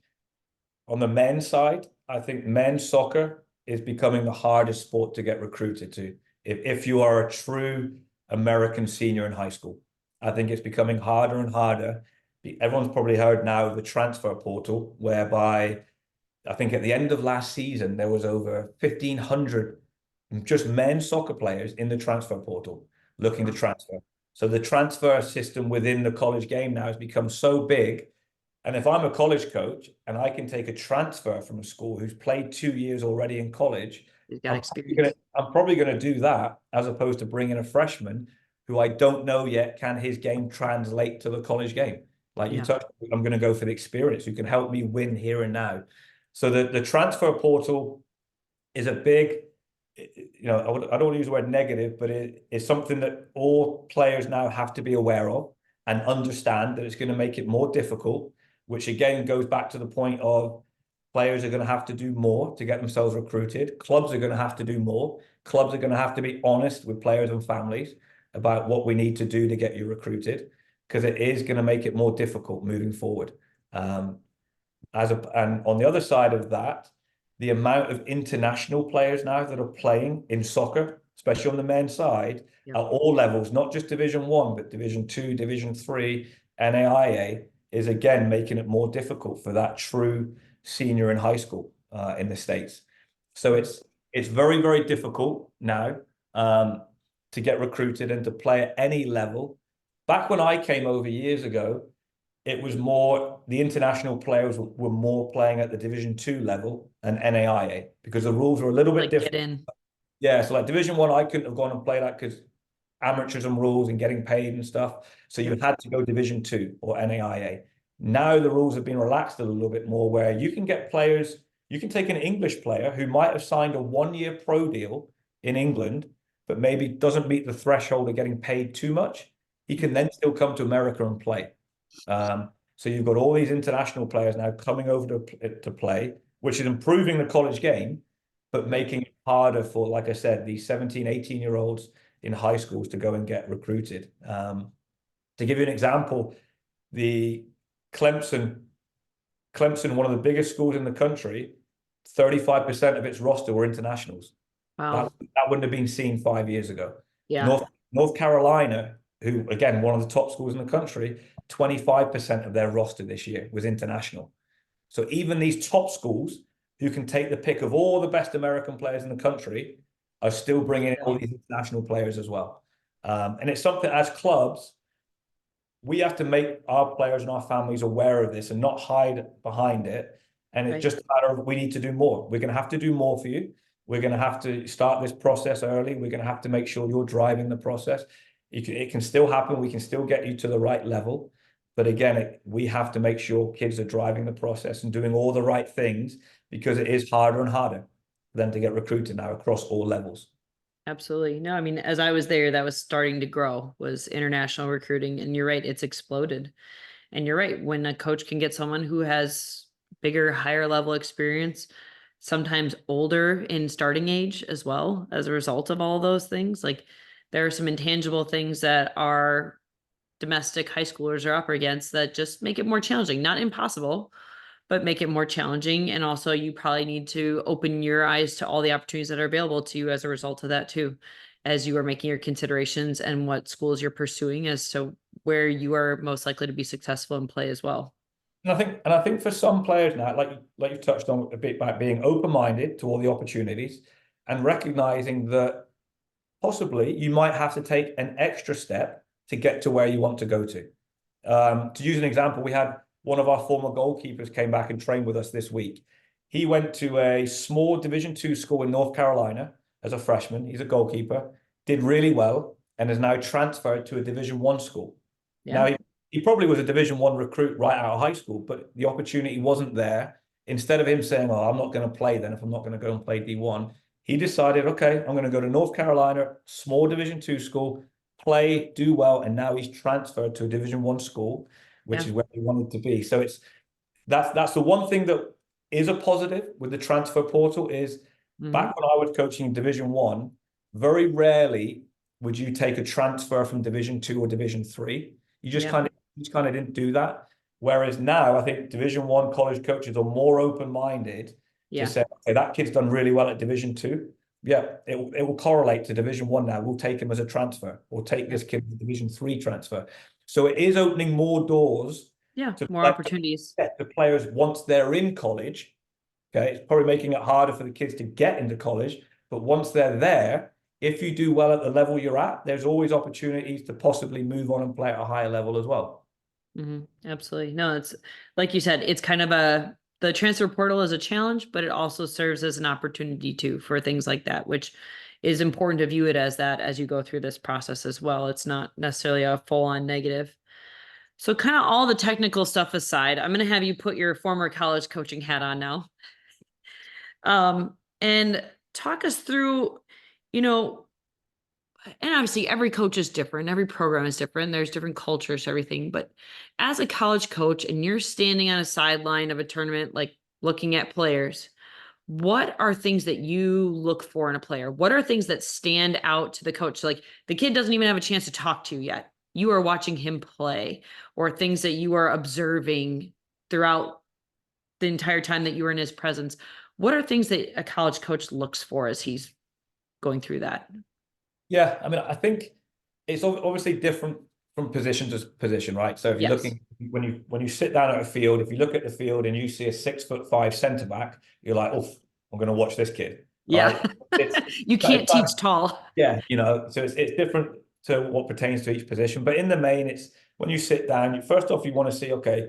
on the men's side, I think men's soccer is becoming the hardest sport to get recruited to. If you are a true American senior in high school, I think it's becoming harder and harder. Everyone's probably heard now of the transfer portal, whereby I think at the end of last season, there was over 1,500 just men's soccer players in the transfer portal looking to transfer. So the transfer system within the college game now has become so big. And if I'm a college coach and I can take a transfer from a school who's played 2 years already in college, You've got I'm probably gonna, experience. I'm probably going to do that as opposed to bringing a freshman who I don't know yet can his game translate to the college game. Like you Yeah. touched, I'm going to go for the experience who can help me win here and now. So the transfer portal is a big, I don't want to use the word negative, but it's something that all players now have to be aware of and understand that it's going to make it more difficult, which again goes back to the point of players are going to have to do more to get themselves recruited. Clubs are going to have to do more. Clubs are going to have to be honest with players and families about what we need to do to get you recruited, because it is going to make it more difficult moving forward. Um, and on the other side of that, the amount of international players now that are playing in soccer, especially on the men's side, Yep. at all levels, not just Division One, but Division Two, Division Three, NAIA, is again making it more difficult for that true senior in high school in the States. So Right. it's very, very difficult now um, to get recruited and to play at any level. Back when I came over years ago, it was more the international players were more playing at the Division 2 level and NAIA because the rules were a little bit Like get different. in. Yeah, so like Division 1, I couldn't have gone and played that because amateurism rules and getting paid and stuff. So you had to go Division 2 or NAIA. Now the rules have been relaxed a little bit more where you can get players, you can take an English player who might have signed a 1-year pro deal in England, but maybe doesn't meet the threshold of getting paid too much. He can then still come to America and play. So you've got all these international players now coming over to play, which is improving the college game, but making it harder for, like I said, these 17, 18-year-olds in high schools to go and get recruited. To give you an example, the Clemson, one of the biggest schools in the country, 35% of its roster were internationals. Wow. That wouldn't have been seen 5 years ago. Yeah. North Carolina, who again, one of the top schools in the country, 25% of their roster this year was international. So even these top schools who can take the pick of all the best American players in the country are still bringing in all these international players as well. And it's something as clubs, we have to make our players and our families aware of this and not hide behind it. And it's just a matter of we need to do more. We're going to have to do more for you. We're going to have to start this process early. We're going to have to make sure you're driving the process. It can still happen. We can still get you to the right level. But again, we have to make sure kids are driving the process and doing all the right things because it is harder and harder for them to get recruited now across all levels. Absolutely. No, I mean, as I was there, that was starting to grow, was international recruiting. And you're right, it's exploded. And you're right, when a coach can get someone who has bigger, higher level experience, sometimes older in starting age as well, as a result of all those things, like there are some intangible things that our domestic high schoolers are up against that just make it more challenging, not impossible, but make it more challenging. And also you probably need to open your eyes to all the opportunities that are available to you as a result of that too, as you are making your considerations and what schools you're pursuing as to where you are most likely to be successful and play as well. And I think for some players now, like you touched on a bit about being open-minded to all the opportunities and recognizing that possibly you might have to take an extra step to get to where you want to go to. To use an example, we had one of our former goalkeepers came back and trained with us this week. He went to a small Division 2 school in North Carolina as a freshman. He's a goalkeeper, did really well, and is now transferred to a Division 1 school. Yeah. Now, he probably was a Division 1 recruit right out of high school, but the opportunity wasn't there. Instead of him saying, oh, I'm not going to play then if I'm not going to go and play D1, he decided, okay, I'm going to go to North Carolina, small Division 2 school, play, do well, and now he's transferred to a Division 1 school, which is where he wanted to be. So that's the one thing that is a positive with the transfer portal is back when I was coaching Division 1, very rarely would you take a transfer from Division 2 or Division 3. You just kind of didn't do that. Whereas now I think Division 1 college coaches are more open-minded to say, okay, that kid's done really well at Division 2. Yeah, it will correlate to Division 1 now. We'll take him as a transfer or take this kid as a Division 3 transfer. So it is opening more doors. Yeah, more opportunities. The players once they're in college. Okay, it's probably making it harder for the kids to get into college. But once they're there, if you do well at the level you're at, there's always opportunities to possibly move on and play at a higher level as well. Absolutely. No, it's like you said, it's kind of the transfer portal is a challenge, but it also serves as an opportunity too for things like that, which is important to view it as that as you go through this process as well. It's not necessarily a full-on negative. So kind of all the technical stuff aside, I'm going to have you put your former college coaching hat on now. And talk us through, and obviously every coach is different. Every program is different. There's different cultures, everything. But as a college coach and you're standing on a sideline of a tournament, like looking at players, what are things that you look for in a player? What are things that stand out to the coach? Like the kid doesn't even have a chance to talk to you yet. You are watching him play, or things that you are observing throughout the entire time that you were in his presence. What are things that a college coach looks for as he's going through that? Yeah, I mean, I think it's obviously different from position to position, right? So if you're looking when you sit down at a field, if you look at the field and you see a 6'5" centre back, you're like, oh, I'm going to watch this kid. Yeah. Right? it's You can't like, teach tall. yeah, so it's different to what pertains to each position. But in the main, it's when you sit down, first off, you want to see, okay,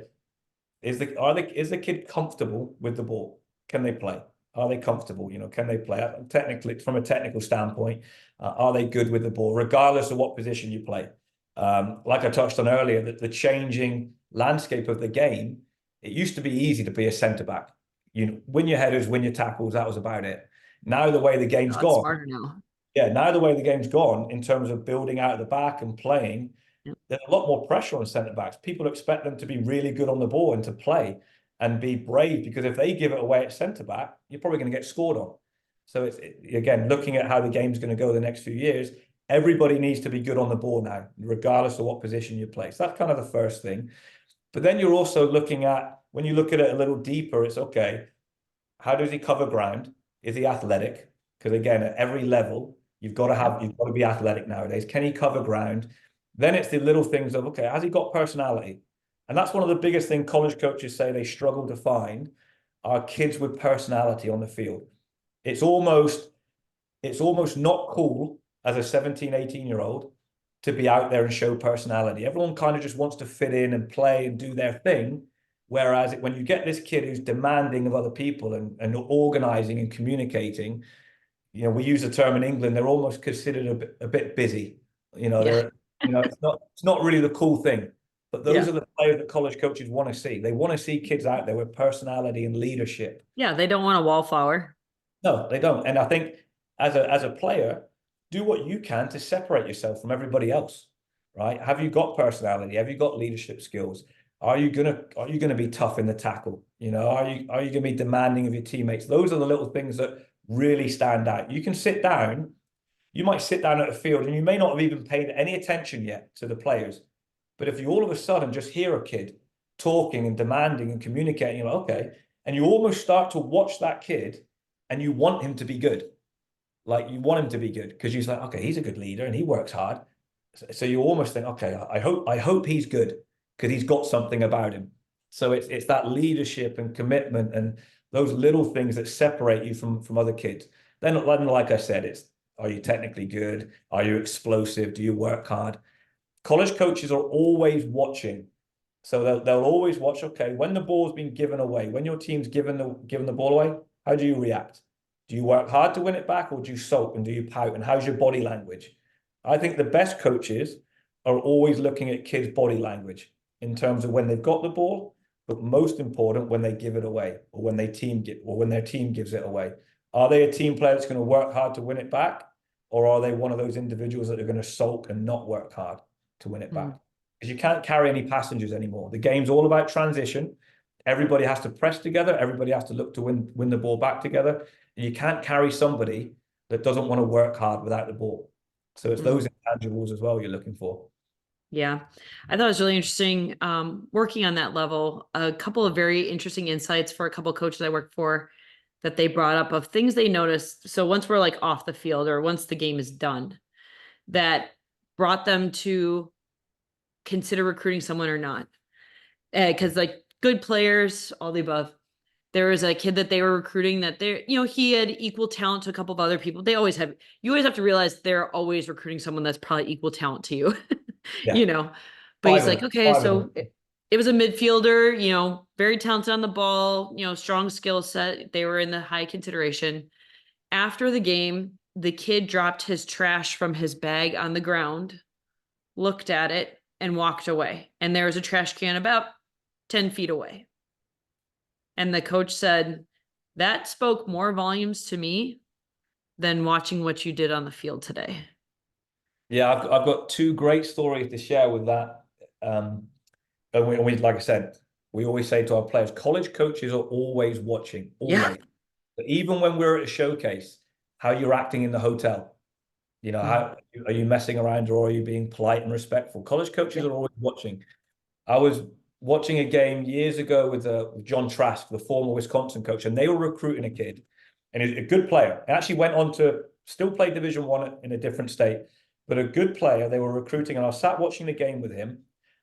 is the kid comfortable with the ball? Can they play? Are they comfortable? Can they play? Technically, from a technical standpoint, are they good with the ball, regardless of what position you play? Like I touched on earlier, that the changing landscape of the game, it used to be easy to be a centre back. Win your headers, win your tackles. That was about it. Now the way the A game's lot gone, smarter now. yeah, now the way the game's gone in terms of building out the back and playing, Yep. there's a lot more pressure on centre backs. People expect them to be really good on the ball and to play and be brave, because if they give it away at centre back, you're probably going to get scored on. So again, looking at how the game's going to go the next few years, everybody needs to be good on the ball now, regardless of what position you play. So that's kind of the first thing. But then you're also looking at, when you look at it a little deeper, it's okay, how does he cover ground? Is he athletic? Because again, at every level, you've got to be athletic nowadays. Can he cover ground? Then it's the little things of, okay, has he got personality? And that's one of the biggest things college coaches say they struggle to find, are kids with personality on the field. It's almost not cool as a 17, 18-year-old to be out there and show personality. Everyone kind of just wants to fit in and play and do their thing. Whereas when you get this kid who's demanding of other people and organizing and communicating, we use the term in England, they're almost considered a bit busy. Yeah. It's not really the cool thing. But those Yeah. are the players that college coaches want to see. They want to see kids out there with personality and leadership. Yeah. They don't want a wallflower. No, they don't. And I think as a player, do what you can to separate yourself from everybody else, right? Have you got personality? Have you got leadership skills? Are you gonna be tough in the tackle? Are you gonna be demanding of your teammates? Those are the little things that really stand out. You might sit down at a field and you may not have even paid any attention yet to the players. But if you all of a sudden just hear a kid talking and demanding and communicating, you're like, okay, and you almost start to watch that kid and you want him to be good. Like you want him to be good because you're like, okay, he's a good leader and he works hard. So you almost think, okay, I hope he's good because he's got something about him. So it's that leadership and commitment and those little things that separate you from other kids. Then, like I said, it's, are you technically good? Are you explosive? Do you work hard? College coaches are always watching. So they'll always watch, okay, when the ball's been given away, when your team's given the ball away, how do you react? Do you work hard to win it back, or do you sulk and do you pout? And how's your body language? I think the best coaches are always looking at kids' body language in terms of when they've got the ball, but most important, when they give it away or when their team gives it away. Are they a team player that's going to work hard to win it back? Or are they one of those individuals that are going to sulk and not work hard to win it back? Because you can't carry any passengers anymore. The game's all about transition. Everybody has to press together. Everybody has to look to win the ball back together. And you can't carry somebody that doesn't want to work hard without the ball. So it's those intangibles as well you're looking for. Yeah. I thought it was really interesting working on that level. A couple of very interesting insights for a couple of coaches I worked for that they brought up of things they noticed. So once we're like off the field or once the game is done, that brought them to consider recruiting someone or not. Because like good players, all the above. There was a kid that they were recruiting that he had equal talent to a couple of other people. You always have to realize they're always recruiting someone that's probably equal talent to you, Yeah. but he's like, okay, Five of so them. it was a midfielder, very talented on the ball, strong skill set. They were in the high consideration. After the game, the kid dropped his trash from his bag on the ground, looked at it, and walked away. And there was a trash can about 10 feet away. And the coach said, that spoke more volumes to me than watching what you did on the field today. Yeah, I've got two great stories to share with that. And we, like I said, we always say to our players, college coaches are always watching, Yeah. always. But even when we're at a showcase, how you're acting in the hotel, how are you messing around or are you being polite and respectful? College coaches Yeah. are always watching. I was watching a game years ago with John Trask, the former Wisconsin coach, and they were recruiting a kid, and he's a good player. He actually went on to still play Division One in a different state, but a good player. They were recruiting, and I sat watching the game with him.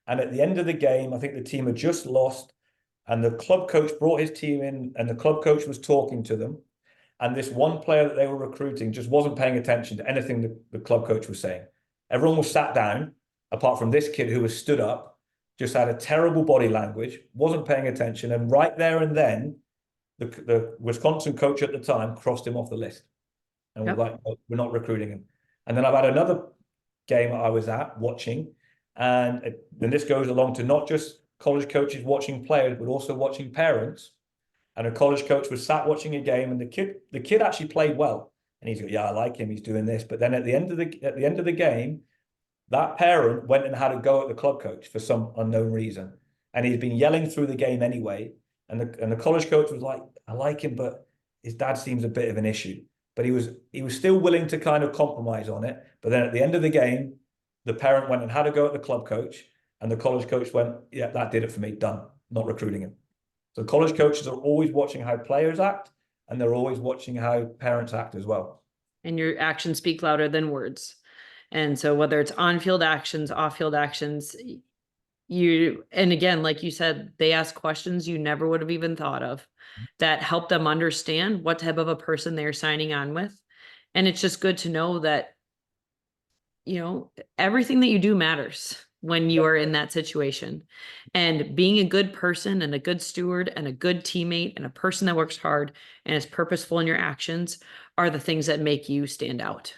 And at the end of the game, I think the team had just lost, and the club coach brought his team in, and the club coach was talking to them. And this one player that they were recruiting just wasn't paying attention to anything the club coach was saying. Everyone was sat down, apart from this kid who was stood up, just had a terrible body language, wasn't paying attention. And right there and then, the Wisconsin coach at the time crossed him off the list. And was like, no, we're not recruiting him. And then I've had another game I was at watching. And then this goes along to not just college coaches watching players, but also watching parents. And a college coach was sat watching a game, and the kid actually played well. And he's like, yeah, I like him. He's doing this. But then at the end of the game, that parent went and had a go at the club coach for some unknown reason. And he's been yelling through the game anyway. And the college coach was like, I like him, but his dad seems a bit of an issue. But he was still willing to kind of compromise on it. But then at the end of the game, the parent went and had a go at the club coach. And the college coach went, yeah, that did it for me. Done. Not recruiting him. So college coaches are always watching how players act, and they're always watching how parents act as well. And your actions speak louder than words. And so whether it's on-field actions, off-field actions, and again, like you said, they ask questions you never would have even thought of that help them understand what type of a person they're signing on with. And it's just good to know that, everything that you do matters when you are in that situation. And being a good person and a good steward and a good teammate and a person that works hard and is purposeful in your actions are the things that make you stand out.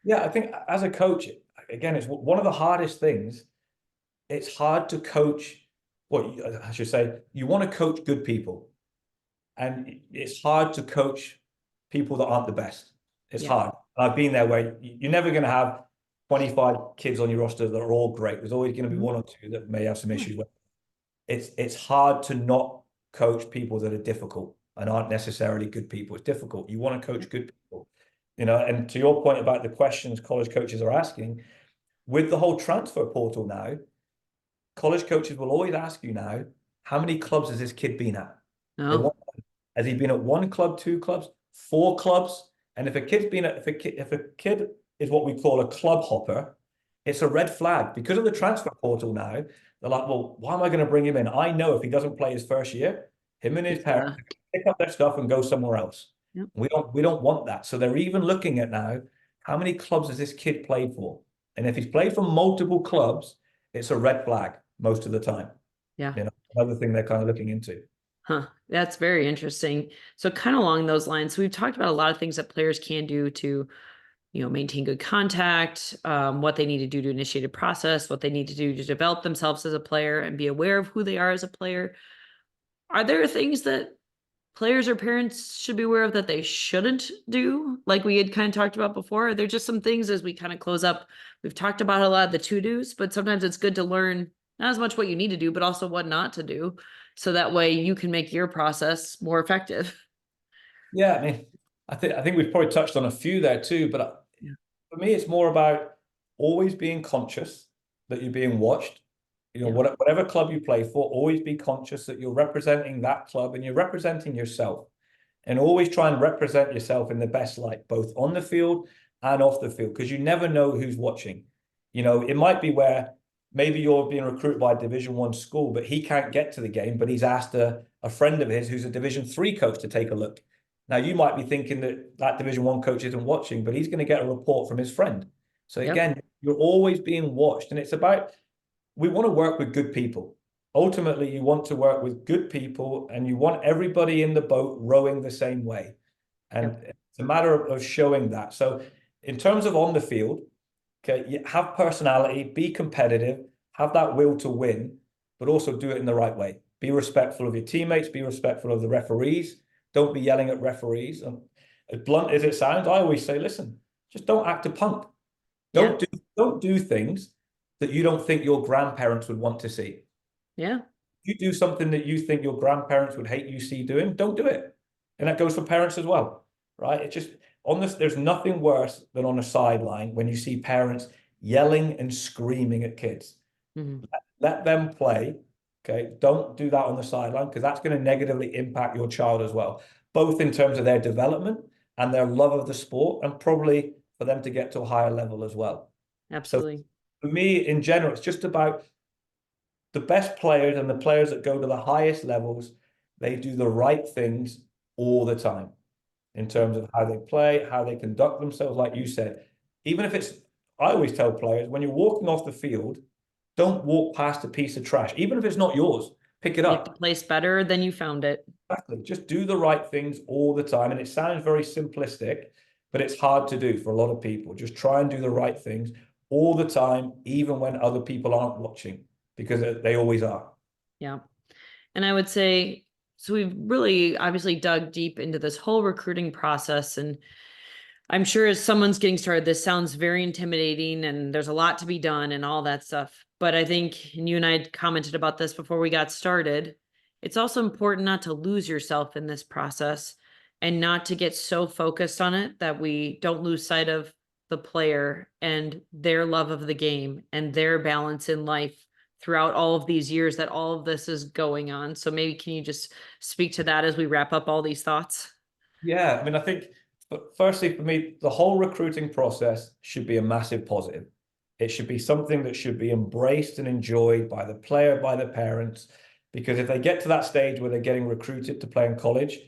Yeah, I think as a coach, again, it's one of the hardest things. It's hard to coach. Well, I should say, you want to coach good people, and it's hard to coach people that aren't the best. It's hard. And I've been there where you're never going to have 25 kids on your roster that are all great. There's always going to be one or two that may have some issues with. It's hard to not coach people that are difficult and aren't necessarily good people. It's difficult. You want to coach good people, and to your point about the questions college coaches are asking, with the whole transfer portal now, college coaches will always ask you now, how many clubs has this kid been at? Oh. Has he been at 1 club, 2 clubs, 4 clubs? And if a kid is what we call a club hopper, it's a red flag. Because of the transfer portal now, they're like, well, why am I going to bring him in? I know if he doesn't play his first year, him and his parents pick up their stuff and go somewhere else. Yep. We don't want that. So they're even looking at now, how many clubs has this kid played for? And if he's played for multiple clubs, it's a red flag most of the time. Yeah. Another thing they're kind of looking into. Huh. That's very interesting. So kind of along those lines, we've talked about a lot of things that players can do to, maintain good contact, what they need to do to initiate a process, what they need to do to develop themselves as a player and be aware of who they are as a player. Are there things that players or parents should be aware of that they shouldn't do? Like we had kind of talked about before, are there just some things as we kind of close up? We've talked about a lot of the to-dos, but sometimes it's good to learn not as much what you need to do, but also what not to do. So that way you can make your process more effective. Yeah, I mean, I think we've probably touched on a few there too, but for me, it's more about always being conscious that you're being watched. Whatever club you play for, always be conscious that you're representing that club and you're representing yourself. And always try and represent yourself in the best light, both on the field and off the field, because you never know who's watching. It might be where maybe you're being recruited by a Division 1 school, but he can't get to the game, but he's asked a friend of his who's a Division 3 coach to take a look. Now, you might be thinking that Division 1 coach isn't watching, but he's going to get a report from his friend. So again, you're always being watched. And it's about, we want to work with good people. Ultimately, you want to work with good people and you want everybody in the boat rowing the same way. And it's a matter of showing that. So in terms of on the field, okay, you have personality, be competitive, have that will to win, but also do it in the right way. Be respectful of your teammates, be respectful of the referees. Don't be yelling at referees. And as blunt as it sounds, I always say, listen, just don't act a punk. Don't do things that you don't think your grandparents would want to see. Yeah. If you do something that you think your grandparents would hate you see doing, don't do it. And that goes for parents as well, right? It's just there's nothing worse than on a sideline when you see parents yelling and screaming at kids. Mm-hmm. Let them play. Okay, don't do that on the sideline because that's going to negatively impact your child as well, both in terms of their development and their love of the sport, and probably for them to get to a higher level as well. Absolutely. So for me, in general, it's just about the best players and the players that go to the highest levels. They do the right things all the time. in terms of how they play, how they conduct themselves. Like you said, even if it's, I always tell players, when you're walking off the field, don't walk past a piece of trash, even if it's not yours, pick it Make the up. place better than you found it. Exactly. Just do the right things all the time. And it sounds very simplistic, but it's hard to do for a lot of people. Just try and do the right things all the time, even when other people aren't watching, because they always are. Yeah. And I would say, so we've really obviously dug deep into this whole recruiting process. And I'm sure as someone's getting started, this sounds very intimidating and there's a lot to be done and all that stuff. But I think, and you and I commented about this before we got started, it's also important not to lose yourself in this process and not to get so focused on it that we don't lose sight of the player and their love of the game and their balance in life throughout all of these years that all of this is going on. So maybe can you just speak to that as we wrap up all these thoughts? Yeah, I mean, I think firstly for me, the whole recruiting process should be a massive positive. It should be something that should be embraced and enjoyed by the player, by the parents, because if they get to that stage where they're getting recruited to play in college,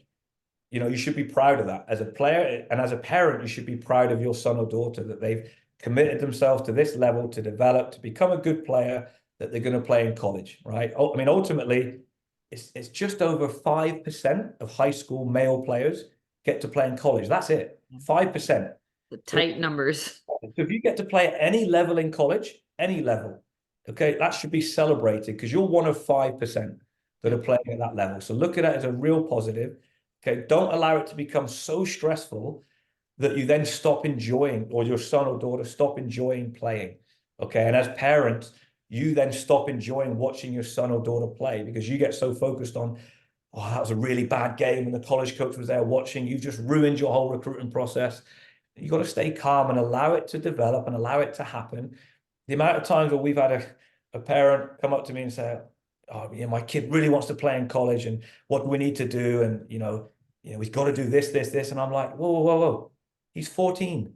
you should be proud of that as a player, and as a parent, you should be proud of your son or daughter that they've committed themselves to this level to develop, to become a good player, that they're going to play in college, right? I mean, ultimately, it's just over 5% of high school male players get to play in college. That's it, 5%. The So, tight numbers. so if you get to play at any level in college, any level, okay, that should be celebrated because you're one of 5% that are playing at that level. So look at it as a real positive. Okay, don't allow it to become so stressful that you then stop enjoying, or your son or daughter stop enjoying playing. Okay, and as parents, you then stop enjoying watching your son or daughter play because you get so focused on, oh, that was a really bad game and the college coach was there watching. You just ruined your whole recruiting process. You got to stay calm and allow it to develop and allow it to happen. The amount of times where we've had a parent come up to me and say, oh, yeah, my kid really wants to play in college and what do we need to do? And, he's got to do this, this, this. And I'm like, whoa, whoa, whoa, whoa. He's 14.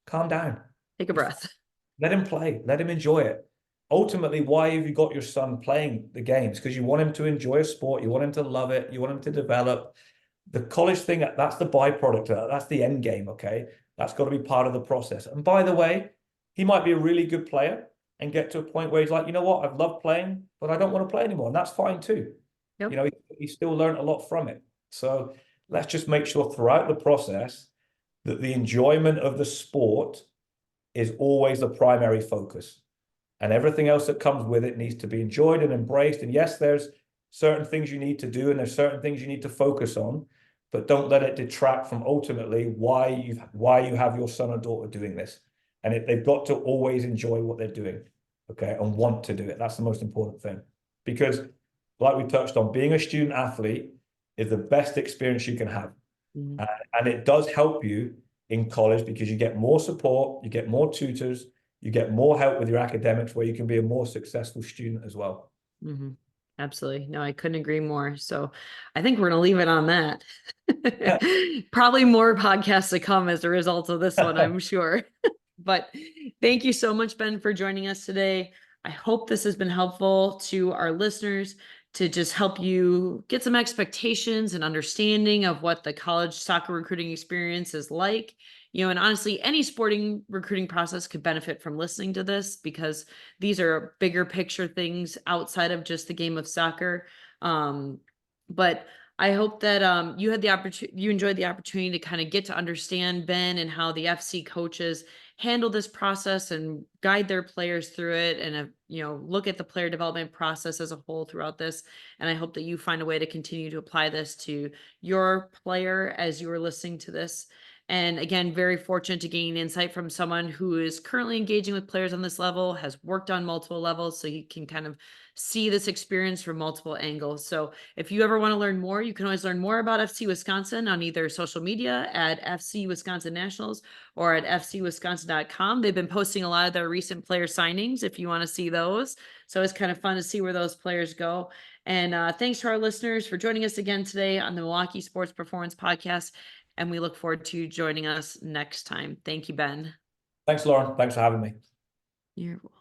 Calm down. Take a breath. Let him play. Let him enjoy it. Ultimately, why have you got your son playing the games? Because you want him to enjoy a sport. You want him to love it. You want him to develop. The college thing, that's the byproduct of that. That's the end game, okay? That's got to be part of the process. And by the way, he might be a really good player and get to a point where he's like, you know what, I've loved playing, but I don't want to play anymore. And that's fine too. Yep. He still learned a lot from it. So let's just make sure throughout the process that the enjoyment of the sport is always the primary focus. And everything else that comes with it needs to be enjoyed and embraced. And yes, there's certain things you need to do and there's certain things you need to focus on, but don't let it detract from ultimately why you have your son or daughter doing this. And they've got to always enjoy what they're doing, okay, and want to do it. That's the most important thing. Because like we touched on, being a student athlete is the best experience you can have. Mm-hmm. And it does help you in college because you get more support, you get more tutors, you get more help with your academics where you can be a more successful student as well. Mm-hmm. Absolutely. No, I couldn't agree more. So I think we're going to leave it on that. Probably more podcasts to come as a result of this one, I'm sure. But thank you so much, Ben, for joining us today. I hope this has been helpful to our listeners to just help you get some expectations and understanding of what the college soccer recruiting experience is like. And honestly, any sporting recruiting process could benefit from listening to this because these are bigger picture things outside of just the game of soccer. But I hope that you enjoyed the opportunity to kind of get to understand Ben and how the FC coaches handle this process and guide their players through it and look at the player development process as a whole throughout this. And I hope that you find a way to continue to apply this to your player as you are listening to this. And again, very fortunate to gain insight from someone who is currently engaging with players on this level, has worked on multiple levels, so you can kind of see this experience from multiple angles. So if you ever want to learn more, you can always learn more about FC Wisconsin on either social media at FC Wisconsin Nationals or at fcwisconsin.com. They've been posting a lot of their recent player signings if you want to see those. So it's kind of fun to see where those players go. And thanks to our listeners for joining us again today on the Milwaukee Sports Performance Podcast. And we look forward to you joining us next time. Thank you, Ben. Thanks, Lauren. Thanks for having me. You're welcome.